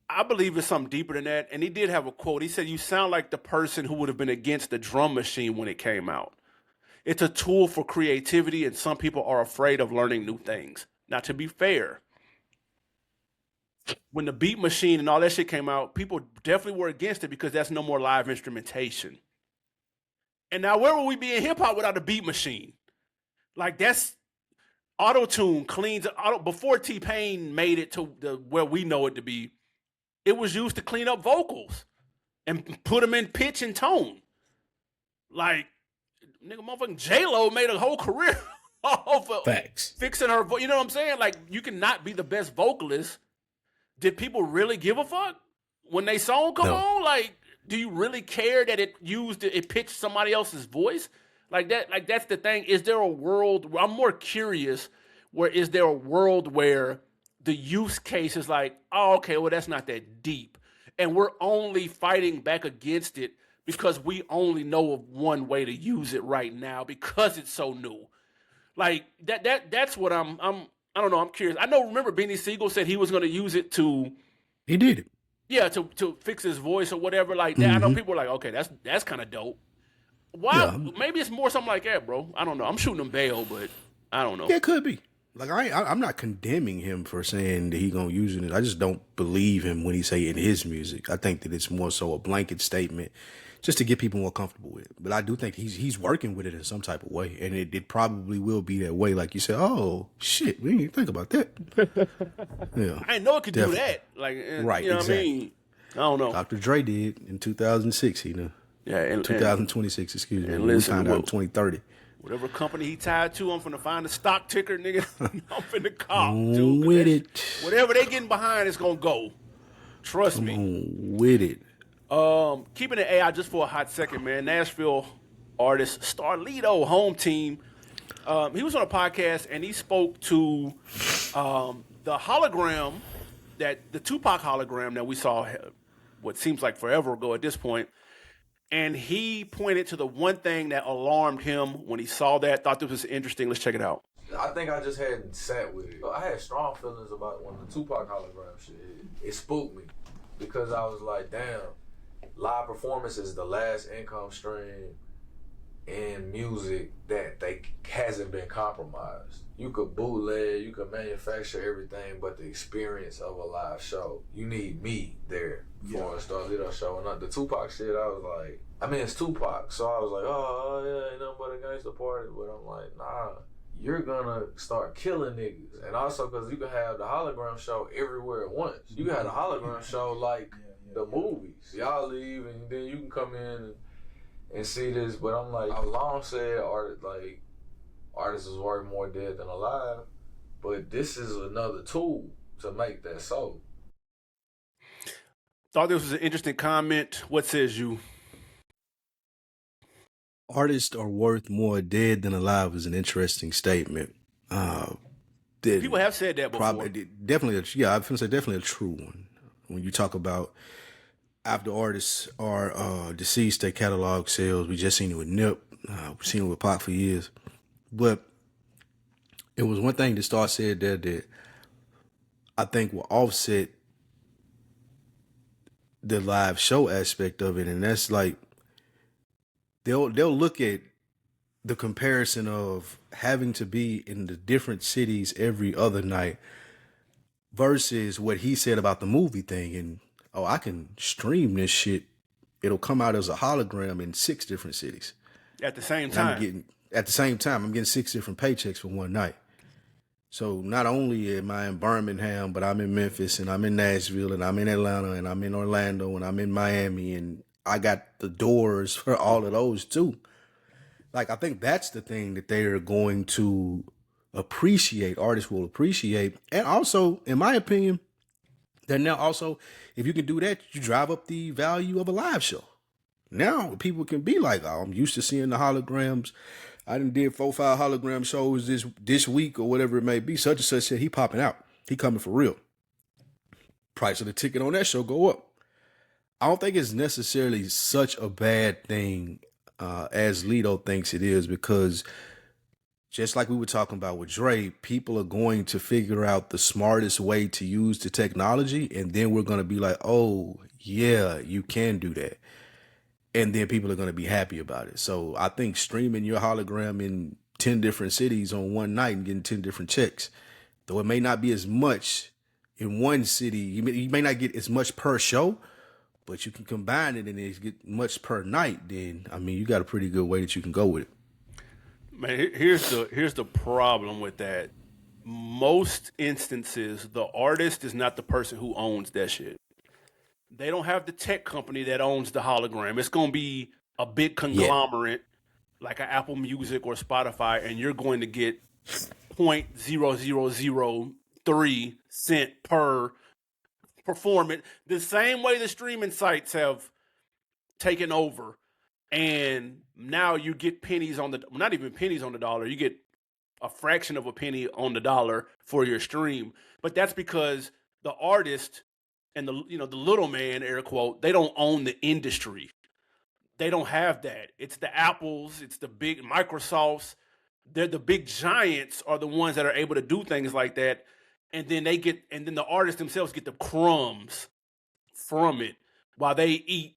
I believe it's something deeper than that. And he did have a quote. He said, "You sound like the person who would have been against the drum machine when it came out. It's a tool for creativity, and some people are afraid of learning new things." Now, to be fair, when the beat machine and all that shit came out, people definitely were against it because that's no more live instrumentation. And now, where would we be in hip hop without a beat machine? Like, that's auto-tune cleans before T-Pain made it to where we know it to be. It was used to clean up vocals and put them in pitch and tone. Like, nigga, motherfucking J-Lo made a whole career off of Facts. fixing her voice. You know what I'm saying? Like, you cannot be the best vocalist. Did people really give a fuck when they song come on? Like, do you really care that it pitched somebody else's voice? Like that, like that's the thing. Is there a world? I'm more curious. Is there a world where the use case is like, oh, okay, well, that's not that deep, and we're only fighting back against it because we only know of one way to use it right now because it's so new. Like that's what I don't know. I'm curious. Remember Beanie Siegel said he was going to use it to. He did it. Yeah, to fix his voice or whatever like that. Mm-hmm. I know people are like, okay, that's kind of dope. Why? Yeah. Maybe it's more something like that, bro. I don't know. I'm shooting him bail, but I don't know. Yeah, it could be. Like I'm not condemning him for saying that he gonna use it. I just don't believe him when he say in his music. I think that it's more so a blanket statement, just to get people more comfortable with it. But I do think he's working with it in some type of way, and it probably will be that way. Like you said, oh shit, we didn't even think about that. Yeah, I didn't know it could do that. Like, right? You know exactly. What I mean? I don't know. Dr. Dre did in 2006. You know. Yeah, in 2026, excuse me. And listen, we found out in 2030. Whatever company he tied to, I'm finna find the stock ticker, nigga. I'm finna call. With it. Whatever they getting behind, it's gonna go. Trust me. With it. Keeping it AI just for a hot second, man. Nashville artist Starlito, home team. He was on a podcast and he spoke to the hologram the Tupac hologram that we saw what seems like forever ago at this point. And he pointed to the one thing that alarmed him when he saw that, thought this was interesting. Let's check it out. I think I just hadn't sat with it. I had strong feelings about when the Tupac hologram shit, it spooked me. Because I was like, damn, live performance is the last income stream in music that hasn't been compromised. You could bootleg, you could manufacture everything, but the experience of a live show, you need me there for a Starlito show. And the Tupac shit, I was like, I mean, it's Tupac, so I was like, oh yeah, ain't nothing but a gangster party. But I'm like, nah, you're gonna start killing niggas. And also because you can have the hologram show everywhere at once. You can have the hologram show like the movies. Y'all leave and then you can come in and see this. But I'm like, I've long said artists is worth more dead than alive, but this is another tool to make that so. Thought this was an interesting comment. What says you? Artists are worth more dead than alive is an interesting statement. People have said that before. Definitely, I was going to say definitely a true one. When you talk about after artists are deceased, their catalog sales, we just seen it with Nip, we've seen it with Pac for years. But it was one thing that Star said there that I think will offset the live show aspect of it, and that's like they'll look at the comparison of having to be in the different cities every other night versus what he said about the movie thing, and I can stream this shit. It'll come out as a hologram in 6 different cities at the same time. At the same time, I'm getting 6 different paychecks for one night. So not only am I in Birmingham, but I'm in Memphis and I'm in Nashville and I'm in Atlanta and I'm in Orlando and I'm in Miami and I got the doors for all of those too. Like, I think that's the thing that they are going to appreciate, artists will appreciate. And also, in my opinion, that now also, if you can do that, you drive up the value of a live show. Now people can be like, oh, I'm used to seeing the holograms. I done did 4 or 5 hologram shows this week or whatever it may be. Such and such said he popping out. He coming for real. Price of the ticket on that show go up. I don't think it's necessarily such a bad thing as Lito thinks it is, because just like we were talking about with Dre, people are going to figure out the smartest way to use the technology, and then we're going to be like, oh, yeah, you can do that. And then people are going to be happy about it. So I think streaming your hologram in 10 different cities on one night and getting 10 different checks, though it may not be as much in one city, you may not get as much per show, but you can combine it and it get much per night, then, I mean, you got a pretty good way that you can go with it. Man, here's the problem with that. Most instances, the artist is not the person who owns that shit. They don't have the tech company that owns the hologram. It's going to be a big conglomerate like an Apple Music or Spotify, and you're going to get 0.0003 cent per performance. The same way the streaming sites have taken over. And now you get pennies on the, not even pennies on the dollar, you get a fraction of a penny on the dollar for your stream. But that's because the artist and the little man, air quote, they don't own the industry. They don't have that. It's the Apples, it's the big Microsofts. They're the big giants are the ones that are able to do things like that. And then the artists themselves get the crumbs from it while they eat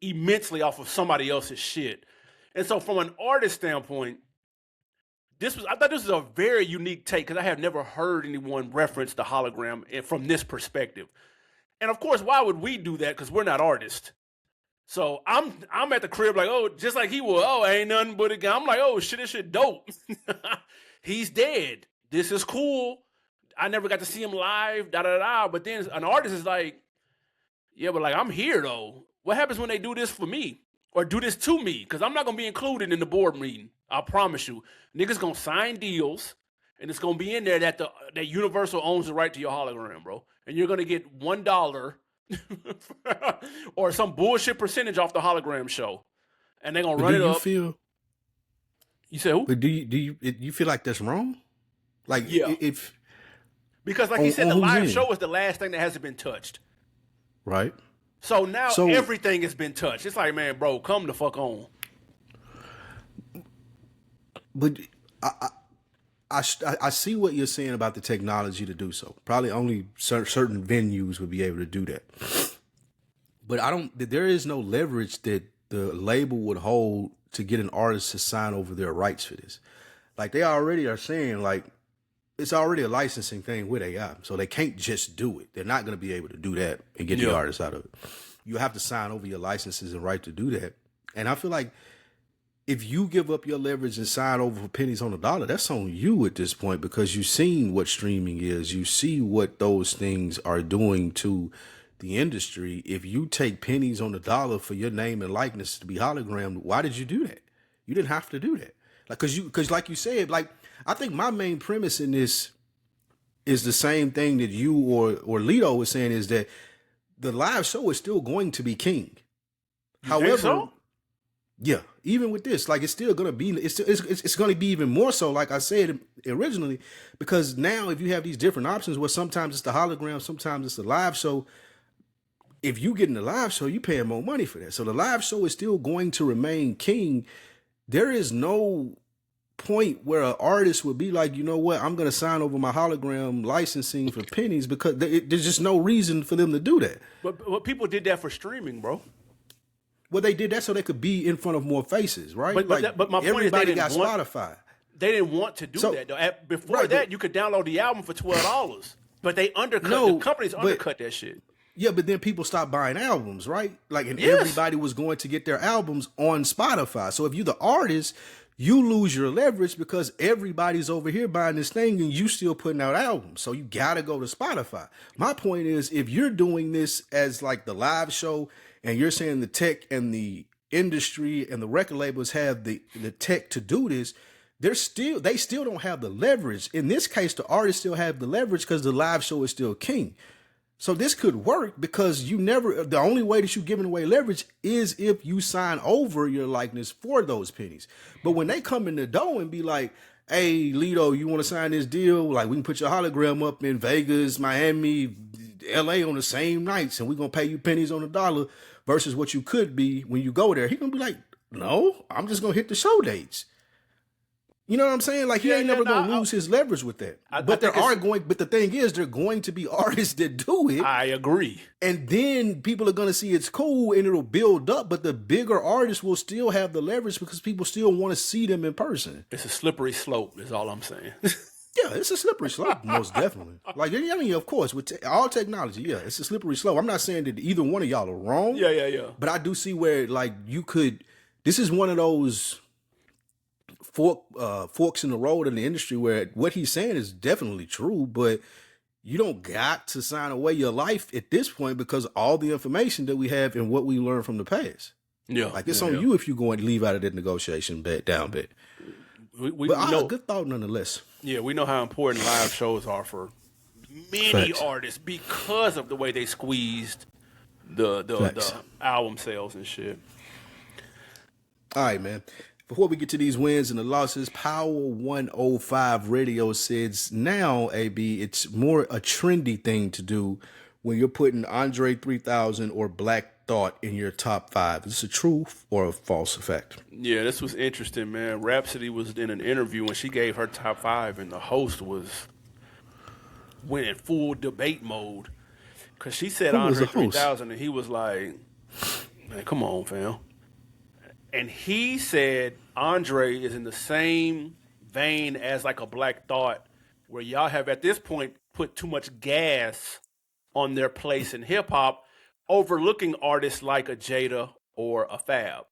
immensely off of somebody else's shit. And so from an artist standpoint, I thought this was a very unique take, because I have never heard anyone reference the hologram from this perspective. And of course, why would we do that? Because we're not artists. So I'm at the crib like, oh, just like he was, oh, ain't nothing but a guy. I'm like, oh shit, this shit dope. He's dead. This is cool. I never got to see him live, But then an artist is like, yeah, but like, I'm here though. What happens when they do this for me or do this to me? Because I'm not going to be included in the board meeting. I promise you. Niggas going to sign deals, and it's going to be in there that that Universal owns the right to your hologram, bro. And you're going to get $1 or some bullshit percentage off the hologram show. And they're going to run it up. You say who? But do you feel like that's wrong? Like, yeah. Because like he said, the live show is the last thing that hasn't been touched. Right. So now everything has been touched. It's like, man, bro, come the fuck on. But I see what you're saying about the technology to do so. Probably only certain venues would be able to do that. But there is no leverage that the label would hold to get an artist to sign over their rights for this. Like, they already are saying, like, it's already a licensing thing with AI, so they can't just do it. They're not going to be able to do that and get the artist out of it. You have to sign over your licenses and right to do that. And I feel like if you give up your leverage and sign over for pennies on the dollar, that's on you at this point, because you've seen what streaming is. You see what those things are doing to the industry. If you take pennies on the dollar for your name and likeness to be hologrammed, why did you do that? You didn't have to do that. Like, because like you said, like, I think my main premise in this is the same thing that you or Lito was saying, is that the live show is still going to be king. However, yeah, even with this, like, it's still going to be, it's going to be even more so, like I said originally, because now if you have these different options where sometimes it's the hologram, sometimes it's the live show, if you get in the live show, you paying more money for that. So the live show is still going to remain king. There is no point where an artist would be like, you know what, I'm going to sign over my hologram licensing for pennies, because there's just no reason for them to do that. But people did that for streaming, bro. Well, they did that so they could be in front of more faces, right? But my point is, everybody got Spotify. They didn't want to do that, though. Before that, you could download the album for $12. But they the companies undercut that shit. Yeah, but then people stopped buying albums, right? Like, and everybody was going to get their albums on Spotify. So if you're the artist, you lose your leverage because everybody's over here buying this thing and you still putting out albums. So you got to go to Spotify. My point is, if you're doing this as like the live show and you're saying the tech and the industry and the record labels have the tech to do this, they still don't have the leverage. In this case, the artists still have the leverage because the live show is still king. So this could work because the only way that you're giving away leverage is if you sign over your likeness for those pennies. But when they come in the door and be like, hey, Lito, you want to sign this deal? Like, we can put your hologram up in Vegas, Miami, LA on the same nights and we're going to pay you pennies on the dollar versus what you could be when you go there. He going to be like, no, I'm just going to hit the show dates. You know what I'm saying? Like, he ain't never going to lose his leverage with that. But the thing is, there are going to be artists that do it. I agree. And then people are going to see it's cool and it'll build up, but the bigger artists will still have the leverage because people still want to see them in person. It's a slippery slope, is all I'm saying. Yeah, it's a slippery slope, most definitely. Like, I mean, of course, with all technology, yeah, it's a slippery slope. I'm not saying that either one of y'all are wrong. Yeah. But I do see where, like, this is one of those forks in the road in the industry where what he's saying is definitely true, but you don't got to sign away your life at this point because all the information that we have and what we learned from the past. Yeah. Like, it's on you if you go and leave out of that negotiation down bit. We but know, good thought nonetheless. Yeah, we know how important live shows are for many artists because of the way they squeezed the album sales and shit. All right, man. Before we get to these wins and the losses, Power 105 Radio says now, AB, it's more a trendy thing to do when you're putting Andre 3000 or Black Thought in your top 5. Is this a true or a false effect? Yeah, this was interesting, man. Rhapsody was in an interview when she gave her top 5, and the host went in full debate mode. Because she said Andre 3000, and he was like, man, come on, fam. And he said Andre is in the same vein as like a Black Thought, where y'all have at this point put too much gas on their place in hip hop, overlooking artists like a Jada or a Fab.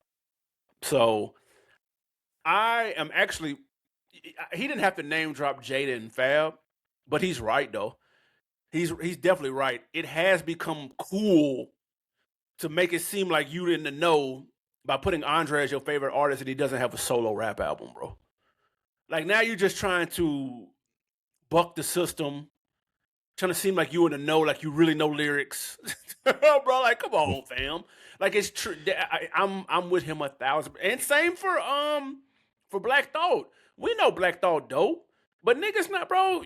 So I am actually, he didn't have to name drop Jada and Fab, but he's right though. He's definitely right. It has become cool to make it seem like you didn't know by putting Andre as your favorite artist and he doesn't have a solo rap album, bro. Like, now you're just trying to buck the system, trying to seem like you in the know, like you really know lyrics. Bro, like, come on, fam. Like, it's true. I'm with him 1,000%. And same for Black Thought. We know Black Thought dope, but niggas not, bro.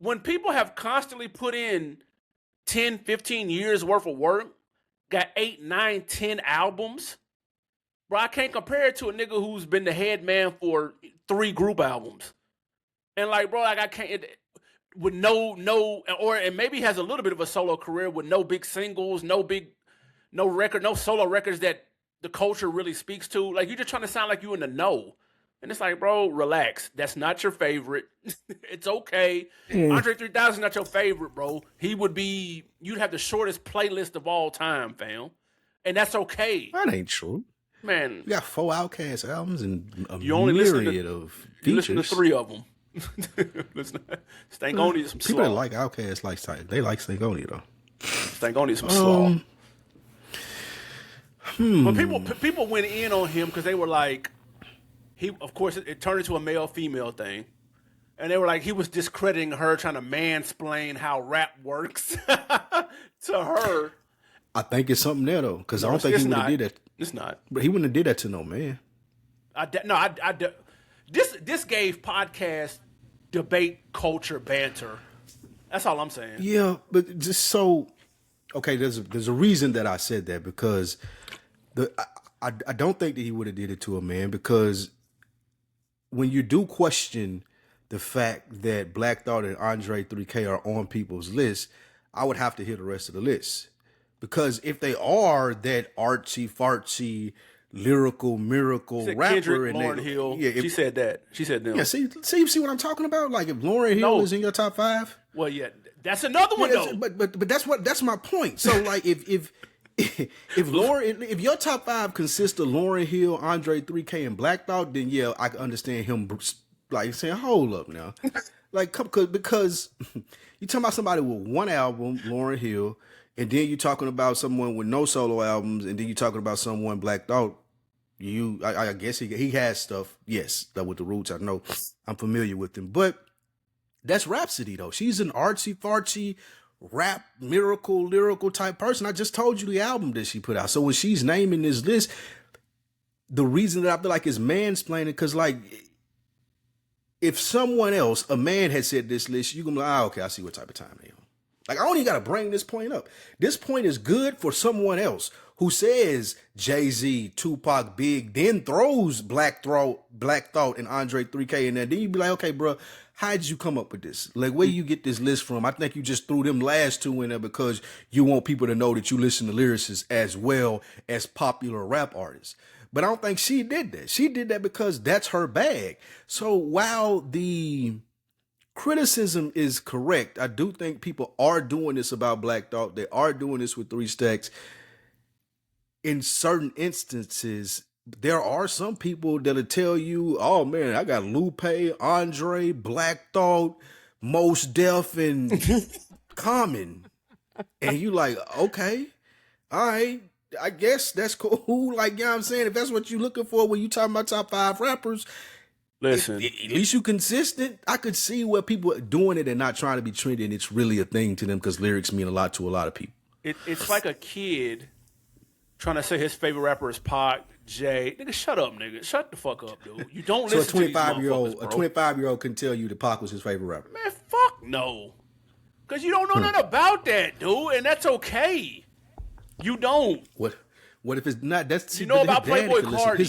When people have constantly put in 10, 15 years worth of work, got 8, 9, 10 albums, bro, I can't compare it to a nigga who's been the head man for 3 group albums. And like, bro, like I can't, with and maybe has a little bit of a solo career with no big singles, no solo records that the culture really speaks to. Like, you're just trying to sound like you in the know. And it's like, bro, relax. That's not your favorite. It's okay. Andre 3000 is not your favorite, bro. You'd have the shortest playlist of all time, fam. And that's okay. That ain't true. Man, you got 4 Outkast albums and a myriad of features. You listen to 3 of them. Stankonia is some people slaw. that like Outkast they like Stankonia though. Stankonia is some slaw. But people went in on him because they were like, of course it turned into a male-female thing. And they were like, he was discrediting her, trying to mansplain how rap works to her. I think it's something there though, because I don't think he would have did that. It's not. But he wouldn't have did that to no man. This gave podcast debate culture banter. That's all I'm saying. Yeah, but just so okay, there's a reason that I said that, because I don't think that he would have did it to a man, because when you do question the fact that Black Thought and Andre 3K are on people's list, I would have to hear the rest of the list. Because if they are that artsy-fartsy, lyrical, miracle rapper, Kendrick, and Lauryn Hill, she said that. She said them. Yeah, see what I'm talking about? Like, if Lauryn Hill is in your top 5? Well, yeah, that's another one though. But that's my point. So like, if your top 5 consists of Lauryn Hill, Andre 3K, and Black Thought, then yeah, I can understand him like saying, hold up now, like, because you talking about somebody with 1 album, Lauryn Hill. And then you're talking about someone with no solo albums, and then you're talking about someone Black Thought. I guess he has stuff, yes, that with the Roots. I know, I'm familiar with them, but that's Rapsody though. She's an artsy-fartsy, rap, miracle, lyrical type person. I just told you the album that she put out. So when she's naming this list, the reason that I feel like is mansplaining, because like, if someone else, a man, had said this list, you can be like, okay, I see what type of time they on. Like, I don't even got to bring this point up. This point is good for someone else who says Jay-Z, Tupac, Big, then throws Black Thought, and Andre 3K in there. Then you be like, okay, bro, how did you come up with this? Like, where you get this list from? I think you just threw them last two in there because you want people to know that you listen to lyricists as well as popular rap artists. But I don't think she did that. She did that because that's her bag. So while the criticism is correct, I do think people are doing this about Black Thought. They are doing this with 3 Stacks. In certain instances, there are some people that'll tell you, oh man, I got Lupe, Andre, Black Thought, Mos Def, and Common. And you like, okay, all right, I guess that's cool. Like, you know what I'm saying? If that's what you're looking for when you talking about top 5 rappers, Listen, at least you consistent. I could see where people are doing it and not trying to be trendy, and it's really a thing to them because lyrics mean a lot to a lot of people. it's like a kid trying to say his favorite rapper is Pac, Jay. Nigga, shut up, nigga. Shut the fuck up, dude. You don't So listen to these motherfuckers, a bro. 25-year-old can tell you that Pac was his favorite rapper. Man, fuck no. Because you don't know nothing about that, dude, and that's okay. You don't. What if it's not? That's You know about Playboy Cardi.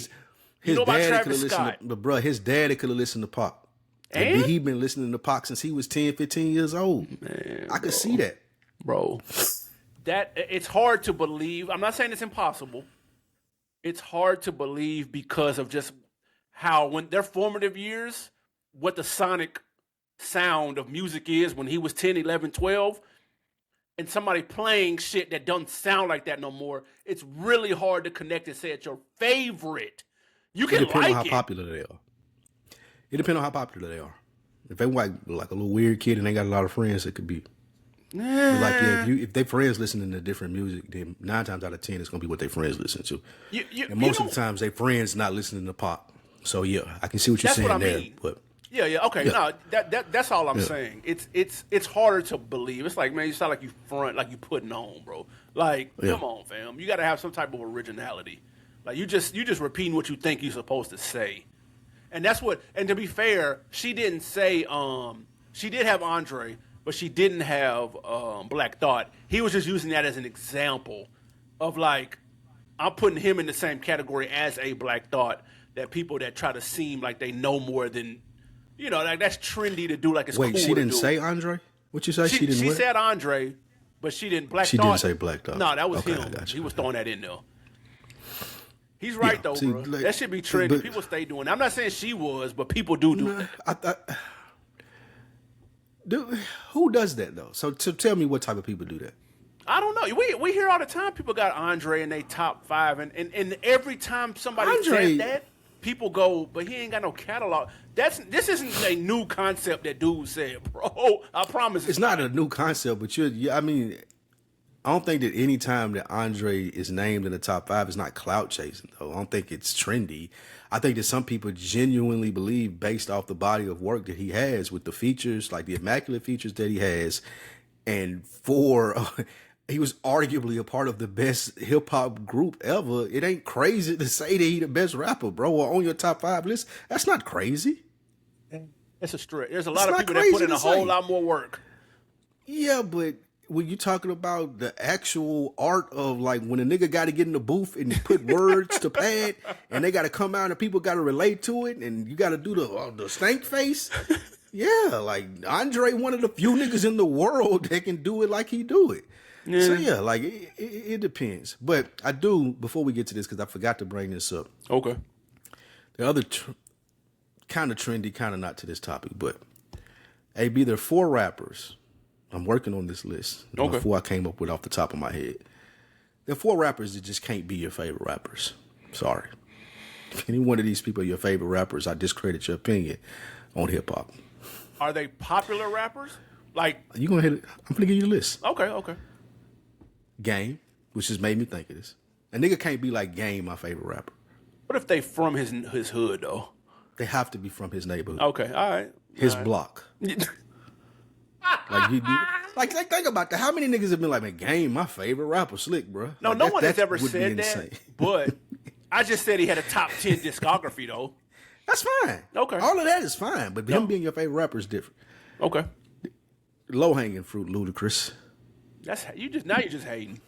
His know about daddy Travis could have listened Scott. to, but bro, his daddy could have listened to Pac. And? He been listening to Pac since he was 10, 15 years old. Man, I could see that. bro. That it's hard to believe. I'm not saying it's impossible. It's hard to believe because of just how when their formative years, what the sonic sound of music is when he was 10, 11, 12, and somebody playing shit that doesn't sound like that no more. It's really hard to connect and say it's your favorite. You It can depends on like how it. popular they are. It depends on how popular they are. If they like a little weird kid and they got a lot of friends, it could be. But like, yeah, if their friends listening to different music, then 9 times out of 10, it's gonna be what their friends listen to. And most of the times, their friends not listening to pop. So yeah, I can see what you're That's saying what I there. mean. But Yeah, okay. Yeah. No, that's all I'm saying. It's harder to believe. It's like, man, you sound like you front, like you putting on, bro. Like, Yeah. come on, fam. You got to have some type of originality. Like you just repeating what you think you're supposed to say. And that's what. And to be fair, she didn't say. She did have Andre, but she didn't have Black Thought. He was just using that as an example of like, I'm putting him in the same category as a Black Thought. That people that try to seem like they know more than, like that's trendy to do. Like it's wait, cool she to didn't do. say Andre? What you say? She didn't. She what? said Andre, but she didn't. Black She Thought. didn't say Black Thought. No, that was Okay, him. I got you. He was throwing that in there. He's right Yeah, though, see, bro. like, That should be trendy. but- People stay doing that. I'm not saying she was, but people do that. Dude, who does that though? So tell me what type of people do that. I don't know. We hear all the time people got Andre in their top 5, and every time somebody Andre- said that, people go, but he ain't got no catalog. This isn't a new concept that dude said, bro. I promise. It's not a new concept, but I mean, I don't think that any time that Andre is named in the top 5 is not clout chasing, though. I don't think it's trendy. I think that some people genuinely believe, based off the body of work that he has with the features, like the immaculate features that he has, and he was arguably a part of the best hip hop group ever. It ain't crazy to say that he the best rapper, bro, or on your top 5 list. That's not crazy. It's a stretch. There's a lot It's of not people that put crazy in to a whole say. lot more work. Yeah, but when you're talking about the actual art of like when a nigga got to get in the booth and put words to pad, and they got to come out and people got to relate to it, and you got to do the stank face. Yeah, like Andre, one of the few niggas in the world that can do it like he do it. Yeah. So yeah, like it depends. But I do, before we get to this, because I forgot to bring this up. Okay. The other kind of trendy, kind of not to this topic, but AB, there are 4 rappers. I'm working on this list. Okay. Before I came up with off the top of my head. There are 4 rappers that just can't be your favorite rappers. Sorry. If any one of these people are your favorite rappers, I discredit your opinion on hip hop. Are they popular rappers? Like, You gonna hit it? I'm gonna give you the list. okay. Game, which just made me think of this. A nigga can't be like Game, my favorite rapper. What if they from his hood though? They have to be from his neighborhood, Okay, all right. his All right. block. Like think about that. How many niggas have been like, man, Game, my favorite rapper, Slick, bro? No, Like, no one has that ever would be said insane. that. But I just said he had a top 10 discography though. That's fine. Okay. All of that is fine, but him being your favorite rapper is different. Okay. Low hanging fruit, Ludacris. That's you're just hating.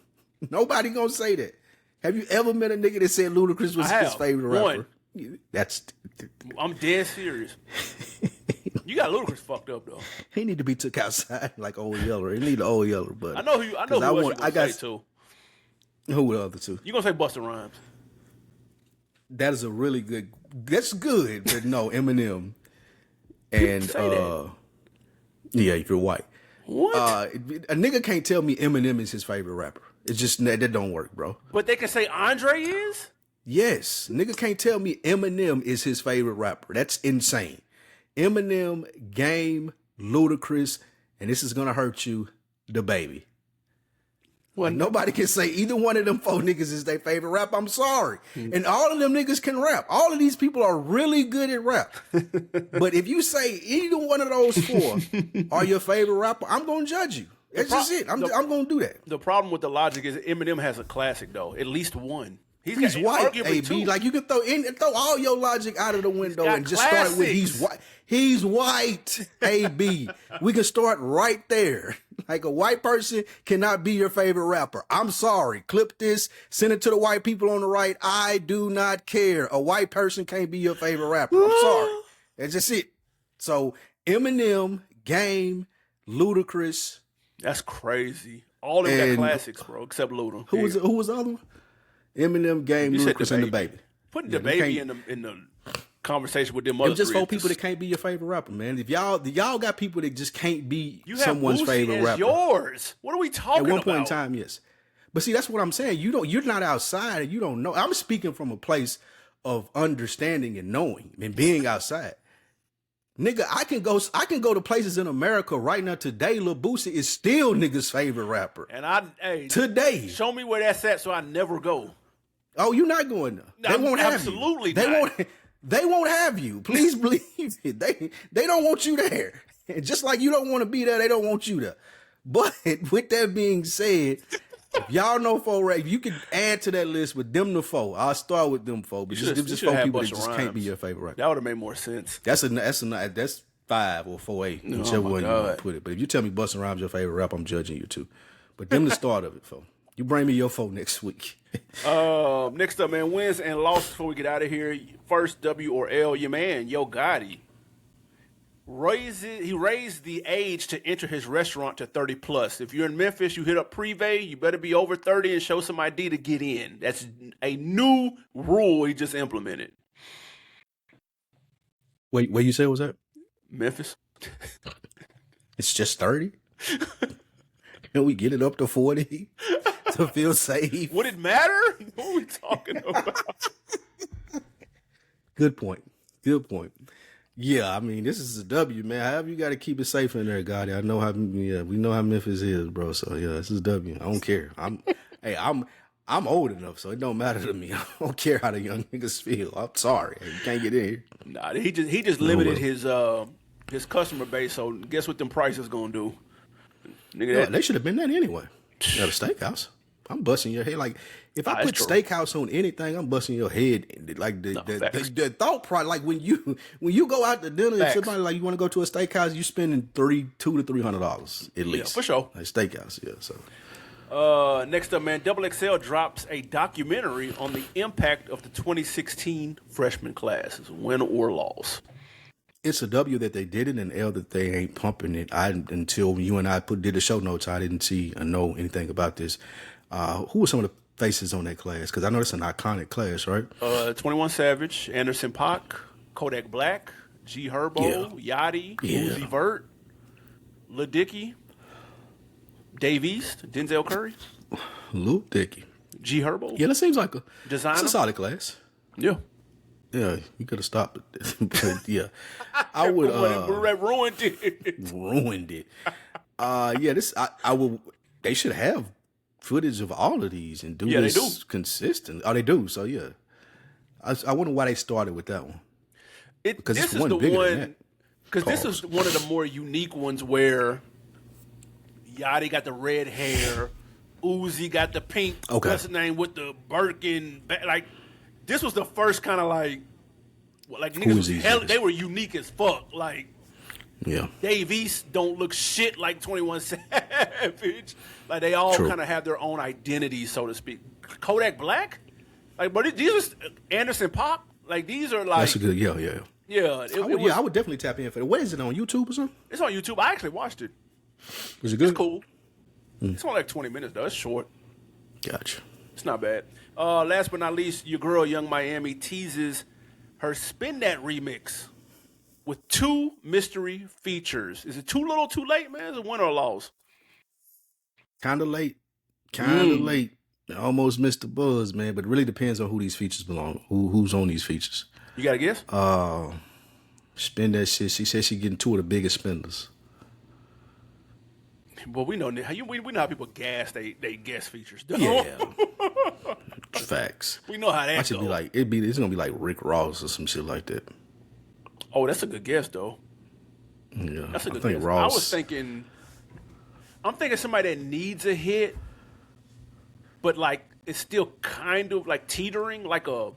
Nobody gonna say that. Have you ever met a nigga that said Ludacris was his favorite rapper? That's. I'm dead serious. You got Ludacris fucked up though. He need to be took outside like Old Yeller. He need the Old Yeller, but I know who else you gonna say too. Who were the other two? You gonna say Busta Rhymes? That is a really good. That's good, but no, Eminem. And yeah, if you're white, what? A nigga can't tell me Eminem is his favorite rapper. It's just that don't work, bro. But they can say Andre is. Yes, nigga can't tell me Eminem is his favorite rapper. That's insane. Eminem, Game, Ludacris, and this is gonna hurt you, the Baby. Well, nobody can say either one of them four niggas is their favorite rap. I'm sorry. And all of them niggas can rap. All of these people are really good at rap. But if you say either one of those four are your favorite rapper, I'm going to judge you. That's just it. I'm going to do that. The problem with the logic is Eminem has a classic, though. At least one. He's white, AB. Like, you can throw all your logic out of the window and just start with he's white. He's white, AB. We can start right there. Like, a white person cannot be your favorite rapper. I'm sorry. Clip this. Send it to the white people on the right. I do not care. A white person can't be your favorite rapper. I'm sorry. That's just it. So, Eminem, Game, Ludacris. That's crazy. All of them got classics, bro, except Luda. Who was the other one? Eminem, Game, Ludacris, and the Baby. Putting the Baby in the conversation with them other just four people that can't be your favorite rapper, man. If y'all got people that just can't be someone's favorite rapper. Yours. What are we talking about? At one point in time, yes. But see, that's what I'm saying. You're not outside and you don't know. I'm speaking from a place of understanding and knowing and being outside. Nigga, I can go to places in America right now today. Lil Boosie is still niggas' favorite rapper. And today. Show me where that's at so I never go. Oh, you're not going there. They won't have you. Absolutely not. They won't have you. Please believe it. They don't want you there. And just like you don't want to be there, they don't want you there. But with that being said, if y'all know four, if you can add to that list with them the four, I'll start with them four. But just four people that just can't be your favorite rapper. That would have made more sense. That's 5 or 4A, whichever way you want to put it. But if you tell me Busta Rhymes your favorite rapper, I'm judging you too. But them the start of it, folks. You bring me your four next week. Next up, man, wins and losses before we get out of here. First, W or L, your man, Yo Gotti. He raised the age to enter his restaurant to 30 plus. If you're in Memphis, you hit up Privé, you better be over 30 and show some ID to get in. That's a new rule he just implemented. Wait, where you say was that? Memphis. It's just 30? Can we get it up to 40 to feel safe? Would it matter? What are we talking about? Good point. Yeah, I mean, this is a W, man. However, you got to keep it safe in there, Gotti. We know how Memphis is, bro. So yeah, this is a W. I don't care. I'm old enough, so it don't matter to me. I don't care how the young niggas feel. I'm sorry, you can't get in here. Nah, he just limited his customer base. So guess what them prices gonna do? Nigga, they should have been that anyway. At a steakhouse, I'm busting your head. Like if I put steakhouse on anything, I'm busting your head. Like the thought process. Like when you go out to dinner, and somebody like you want to go to a steakhouse, you spending $200 to $300 at least. Yeah, for sure. Like steakhouse, yeah. So. Next up, man, XXL drops a documentary on the impact of the 2016 freshman class. It's a win or loss. It's a W that they did it, and L that they ain't pumping it. Until you and I did the show notes, I didn't see or know anything about this. Who were some of the faces on that class? Because I know it's an iconic class, right? 21 Savage, Anderson .Paak, Kodak Black, G Herbo, Yachty, Uzi Vert, Lil Dicky, Dave East, Denzel Curry, Lil Dicky, G Herbo. Yeah, that seems like it's a solid class. Yeah. Yeah, you could have stopped it. But yeah, I would. Ruined it. Ruined it. I will. They should have footage of all of these and do this consistent. Oh, they do. So yeah, I wonder why they started with that one. Because this is one bigger than that. Because this is one of the more unique ones where Yachty got the red hair, Uzi got the pink. Okay. What's his name with the Birkin? Like. This was the first kind of like niggas. They were unique as fuck. Like Yeah. Dave East don't look shit like 21 Savage. Like they all True. kind of have their own identity, so to speak. Kodak Black, like, but these are Anderson .Paak. Like these are like That's a good. Yeah. yeah. I would definitely tap in for it. What is it on YouTube or something? It's on YouTube. I actually watched it. Was it good? It's cool. It's only like 20 minutes though. It's short. Gotcha. It's not bad. Last but not least, your girl Young Miami teases her Spin That remix with 2 mystery features. Is it too little, too late, man? Is it win or loss? Kind of late. Kind of late. Almost missed the buzz, man. But it really depends on who these features belong. Who's on these features? You got a guess? Spin that shit. She said she getting 2 of the biggest spenders. Well, we know we know how people gas they guest features. Though. Yeah. Facts. We know how that I should be goes. like it's gonna be like Rick Ross or some shit like that. Oh, that's a good guess, though. Yeah. That's a good I think guess. Ross. I'm thinking somebody that needs a hit, but like it's still kind of like teetering, like a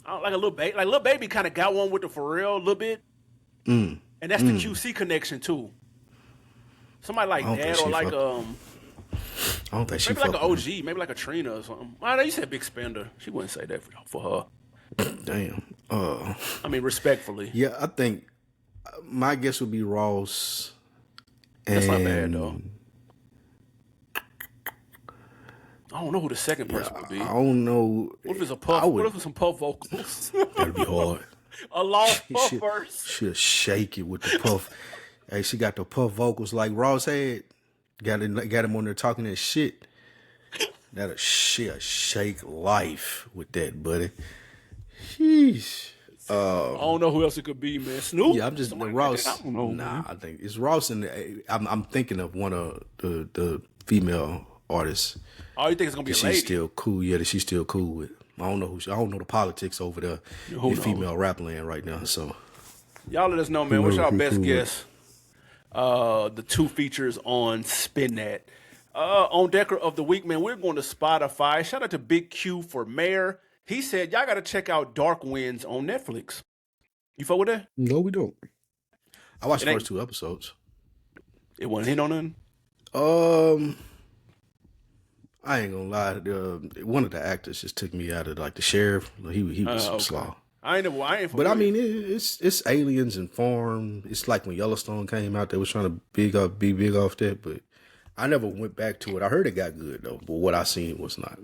little baby. Like Lil Baby kind of got one with the Pharrell a little bit, and that's the QC connection too. Somebody like I don't that, think or she like I don't think she maybe like fuck an with OG, maybe like a Trina or something. I know you said big spender. She wouldn't say that for her. him. Damn. I mean, respectfully. Yeah, I think my guess would be Ross. That's not bad, though. I don't know who the second person would be. I don't know. What if it's a puff? What if it's some puff vocals? That'd be hard. A lost puff verse. She'll shake it with the puff. Hey, she got the puff vocals like Ross had. Got him on there talking that shit. That'll shake life with that, buddy. Sheesh. I don't know who else it could be, man. Snoop? Yeah, I'm just Somebody Ross. like that? I don't know. Nah, Man. I think it's Ross and I'm thinking of one of the female artists. Oh, you think it's gonna be a She's lady? still cool. Yeah, that she's still cool with. I don't know I don't know the politics over there Who in knows? female rap land right now. So Y'all let us know, man. What's knows our who best cool guess? The 2 features on Spin That. On Decker of the Week, man, we're going to Spotify. Shout out to Big Q for Mayor. He said, y'all got to check out Dark Winds on Netflix. You fuck with that? no, we don't. I watched It the ain't- first 2 episodes. It wasn't hit on nothing? I ain't gonna lie. One of the actors just took me out of like the sheriff. He was some Okay. slaw. I ain't But I familiar. mean, it's aliens and farm. It's like when Yellowstone came out, they was trying to be big off that. But I never went back to it. I heard it got good though, but what I seen was not.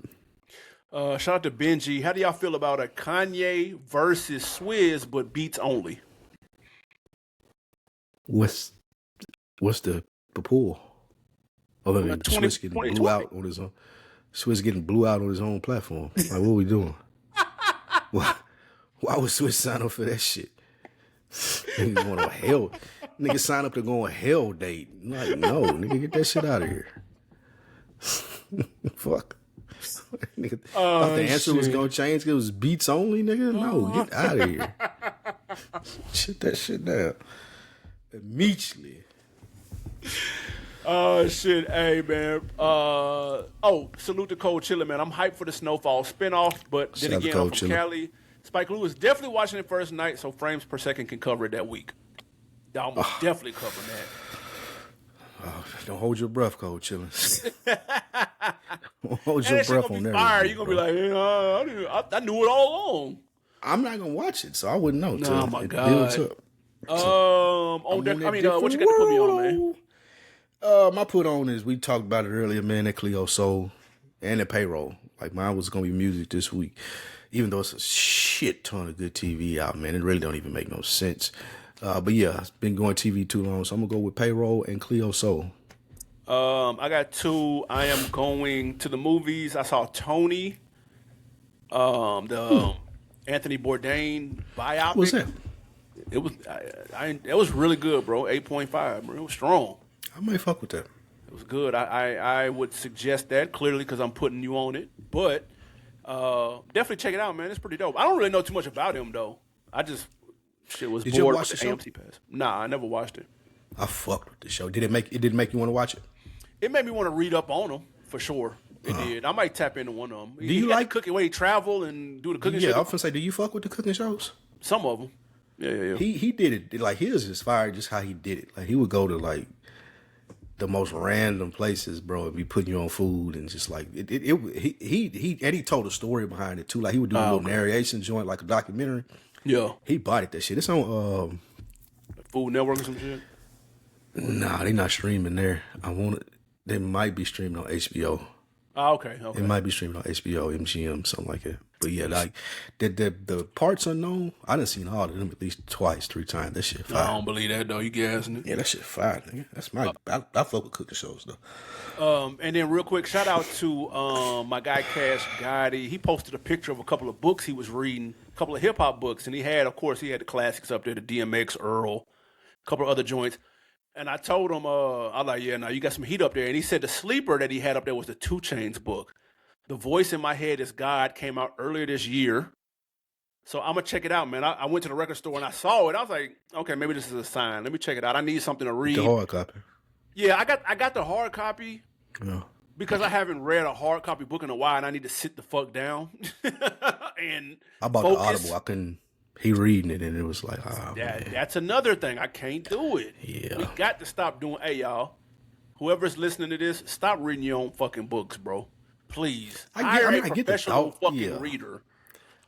Shout out to Benji. How do y'all feel about a Kanye versus Swizz, but beats only? What's the pool? Other than 20 Swiss getting 20. blew out on his own. Swiss getting blew out on his own platform. Like, what we doing? Why would Swiss sign up for that shit? Niggas going on hell. Niggas sign up to go on hell date. Like, no, nigga, get that shit out of here. Fuck. Nigga, thought the answer was gonna change. It was beats only, nigga. No, get out of here. Shut that shit down immediately. Oh, shit. Hey, man. Salute to Cold Chiller, man. I'm hyped for the Snowfall spinoff, but then Shout out to again, Cold I'm from Chiller. Cali. Spike Lee was definitely watching it first night, so frames per second can cover it that week. Y'all most definitely cover that. Don't hold your breath, Cold Chillin'. Don't hold And your that shit breath gonna on be that. fire. review, You're gonna bro. be like, I knew it all along. I'm not gonna watch it, so I wouldn't know. till Oh, my it God. builds up. On deck, I mean, what you got to put me on, man? My put on is we talked about it earlier, man. That Cleo Soul and the Payroll. Like mine was gonna be music this week, even though it's a shit ton of good TV out, man. It really don't even make no sense. But yeah, it's been going TV too long, so I'm gonna go with Payroll and Cleo Soul. I got 2. I am going to the movies. I saw Tony, the Anthony Bourdain biopic. What's that? It was it was really good, bro. 8.5, bro. It was strong. I might fuck with that. It was good. I would suggest that clearly because I'm putting you on it, but definitely check it out, man. It's pretty dope. I don't really know too much about him though. I just was Did you bored watch with the the show? AMC pass. Nah, I never watched it. I fucked with the show. Didn't make you want to watch it? It made me want to read up on him for sure. It did. I might tap into one of them. Do you like cooking? When he travel and do the cooking Yeah, shit? I was gonna say, do you fuck with the cooking shows? Some of them. Yeah. He did it like his is fire. Just how he did it. Like he would go to like the most random places, bro, and be putting you on food and just like he told a story behind it too. Like he would do a little narration joint, like a documentary. Yeah. He bodied that shit. It's on Food Network or some shit. Nah, they not streaming there. They might be streaming on HBO. Oh, okay. It might be streaming on HBO, MGM, something like that. But yeah, like the parts unknown, I done seen all of them at least twice, 3 times. That shit fire. I don't believe that though. You gassing it? Yeah, that shit fire, nigga. That's my I fuck with cooking shows though. And then real quick, shout out to my guy Cash Gotti. He posted a picture of a couple of books he was reading, a couple of hip hop books, and he had the classics up there, the DMX, Earl, a couple of other joints. And I told him, I was like, yeah, now you got some heat up there. And he said the sleeper that he had up there was the 2 Chainz book. The Voice in My Head is God came out earlier this year. So I'm going to check it out, man. I went to the record store and I saw it. I was like, okay, maybe this is a sign. Let me check it out. I need something to read. The hard copy. Yeah, I got the hard copy. Yeah. Because I haven't read a hard copy book in a while and I need to sit the fuck down. And I bought focus. the Audible. He reading it and it was like, That's another thing. I can't do it. Yeah. We got to stop doing. Hey, y'all, whoever's listening to this, stop reading your own fucking books, bro. Please. Hire a professional fucking reader.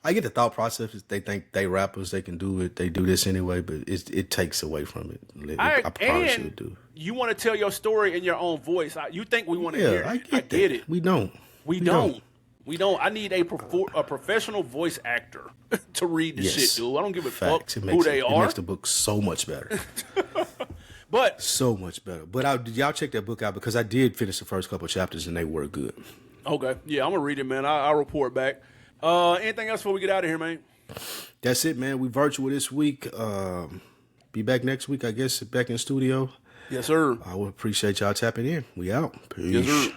I get the thought process. They think they rappers, they can do it. They do this anyway, but it takes away from it. I promise you it do. You want to tell your story in your own voice. You think we want to hear it. I get it. We don't. We don't. I need a professional voice actor to read the shit, dude. I don't give a fuck who they are. It makes the book so much better. But so much better. But y'all check that book out because I did finish the first couple of chapters and they were good. Okay. Yeah, I'm going to read it, man. I'll report back. Anything else before we get out of here, man? That's it, man. We virtual this week. Be back next week, I guess, back in studio. Yes, sir. I would appreciate y'all tapping in. We out. Peace. Yes, sir.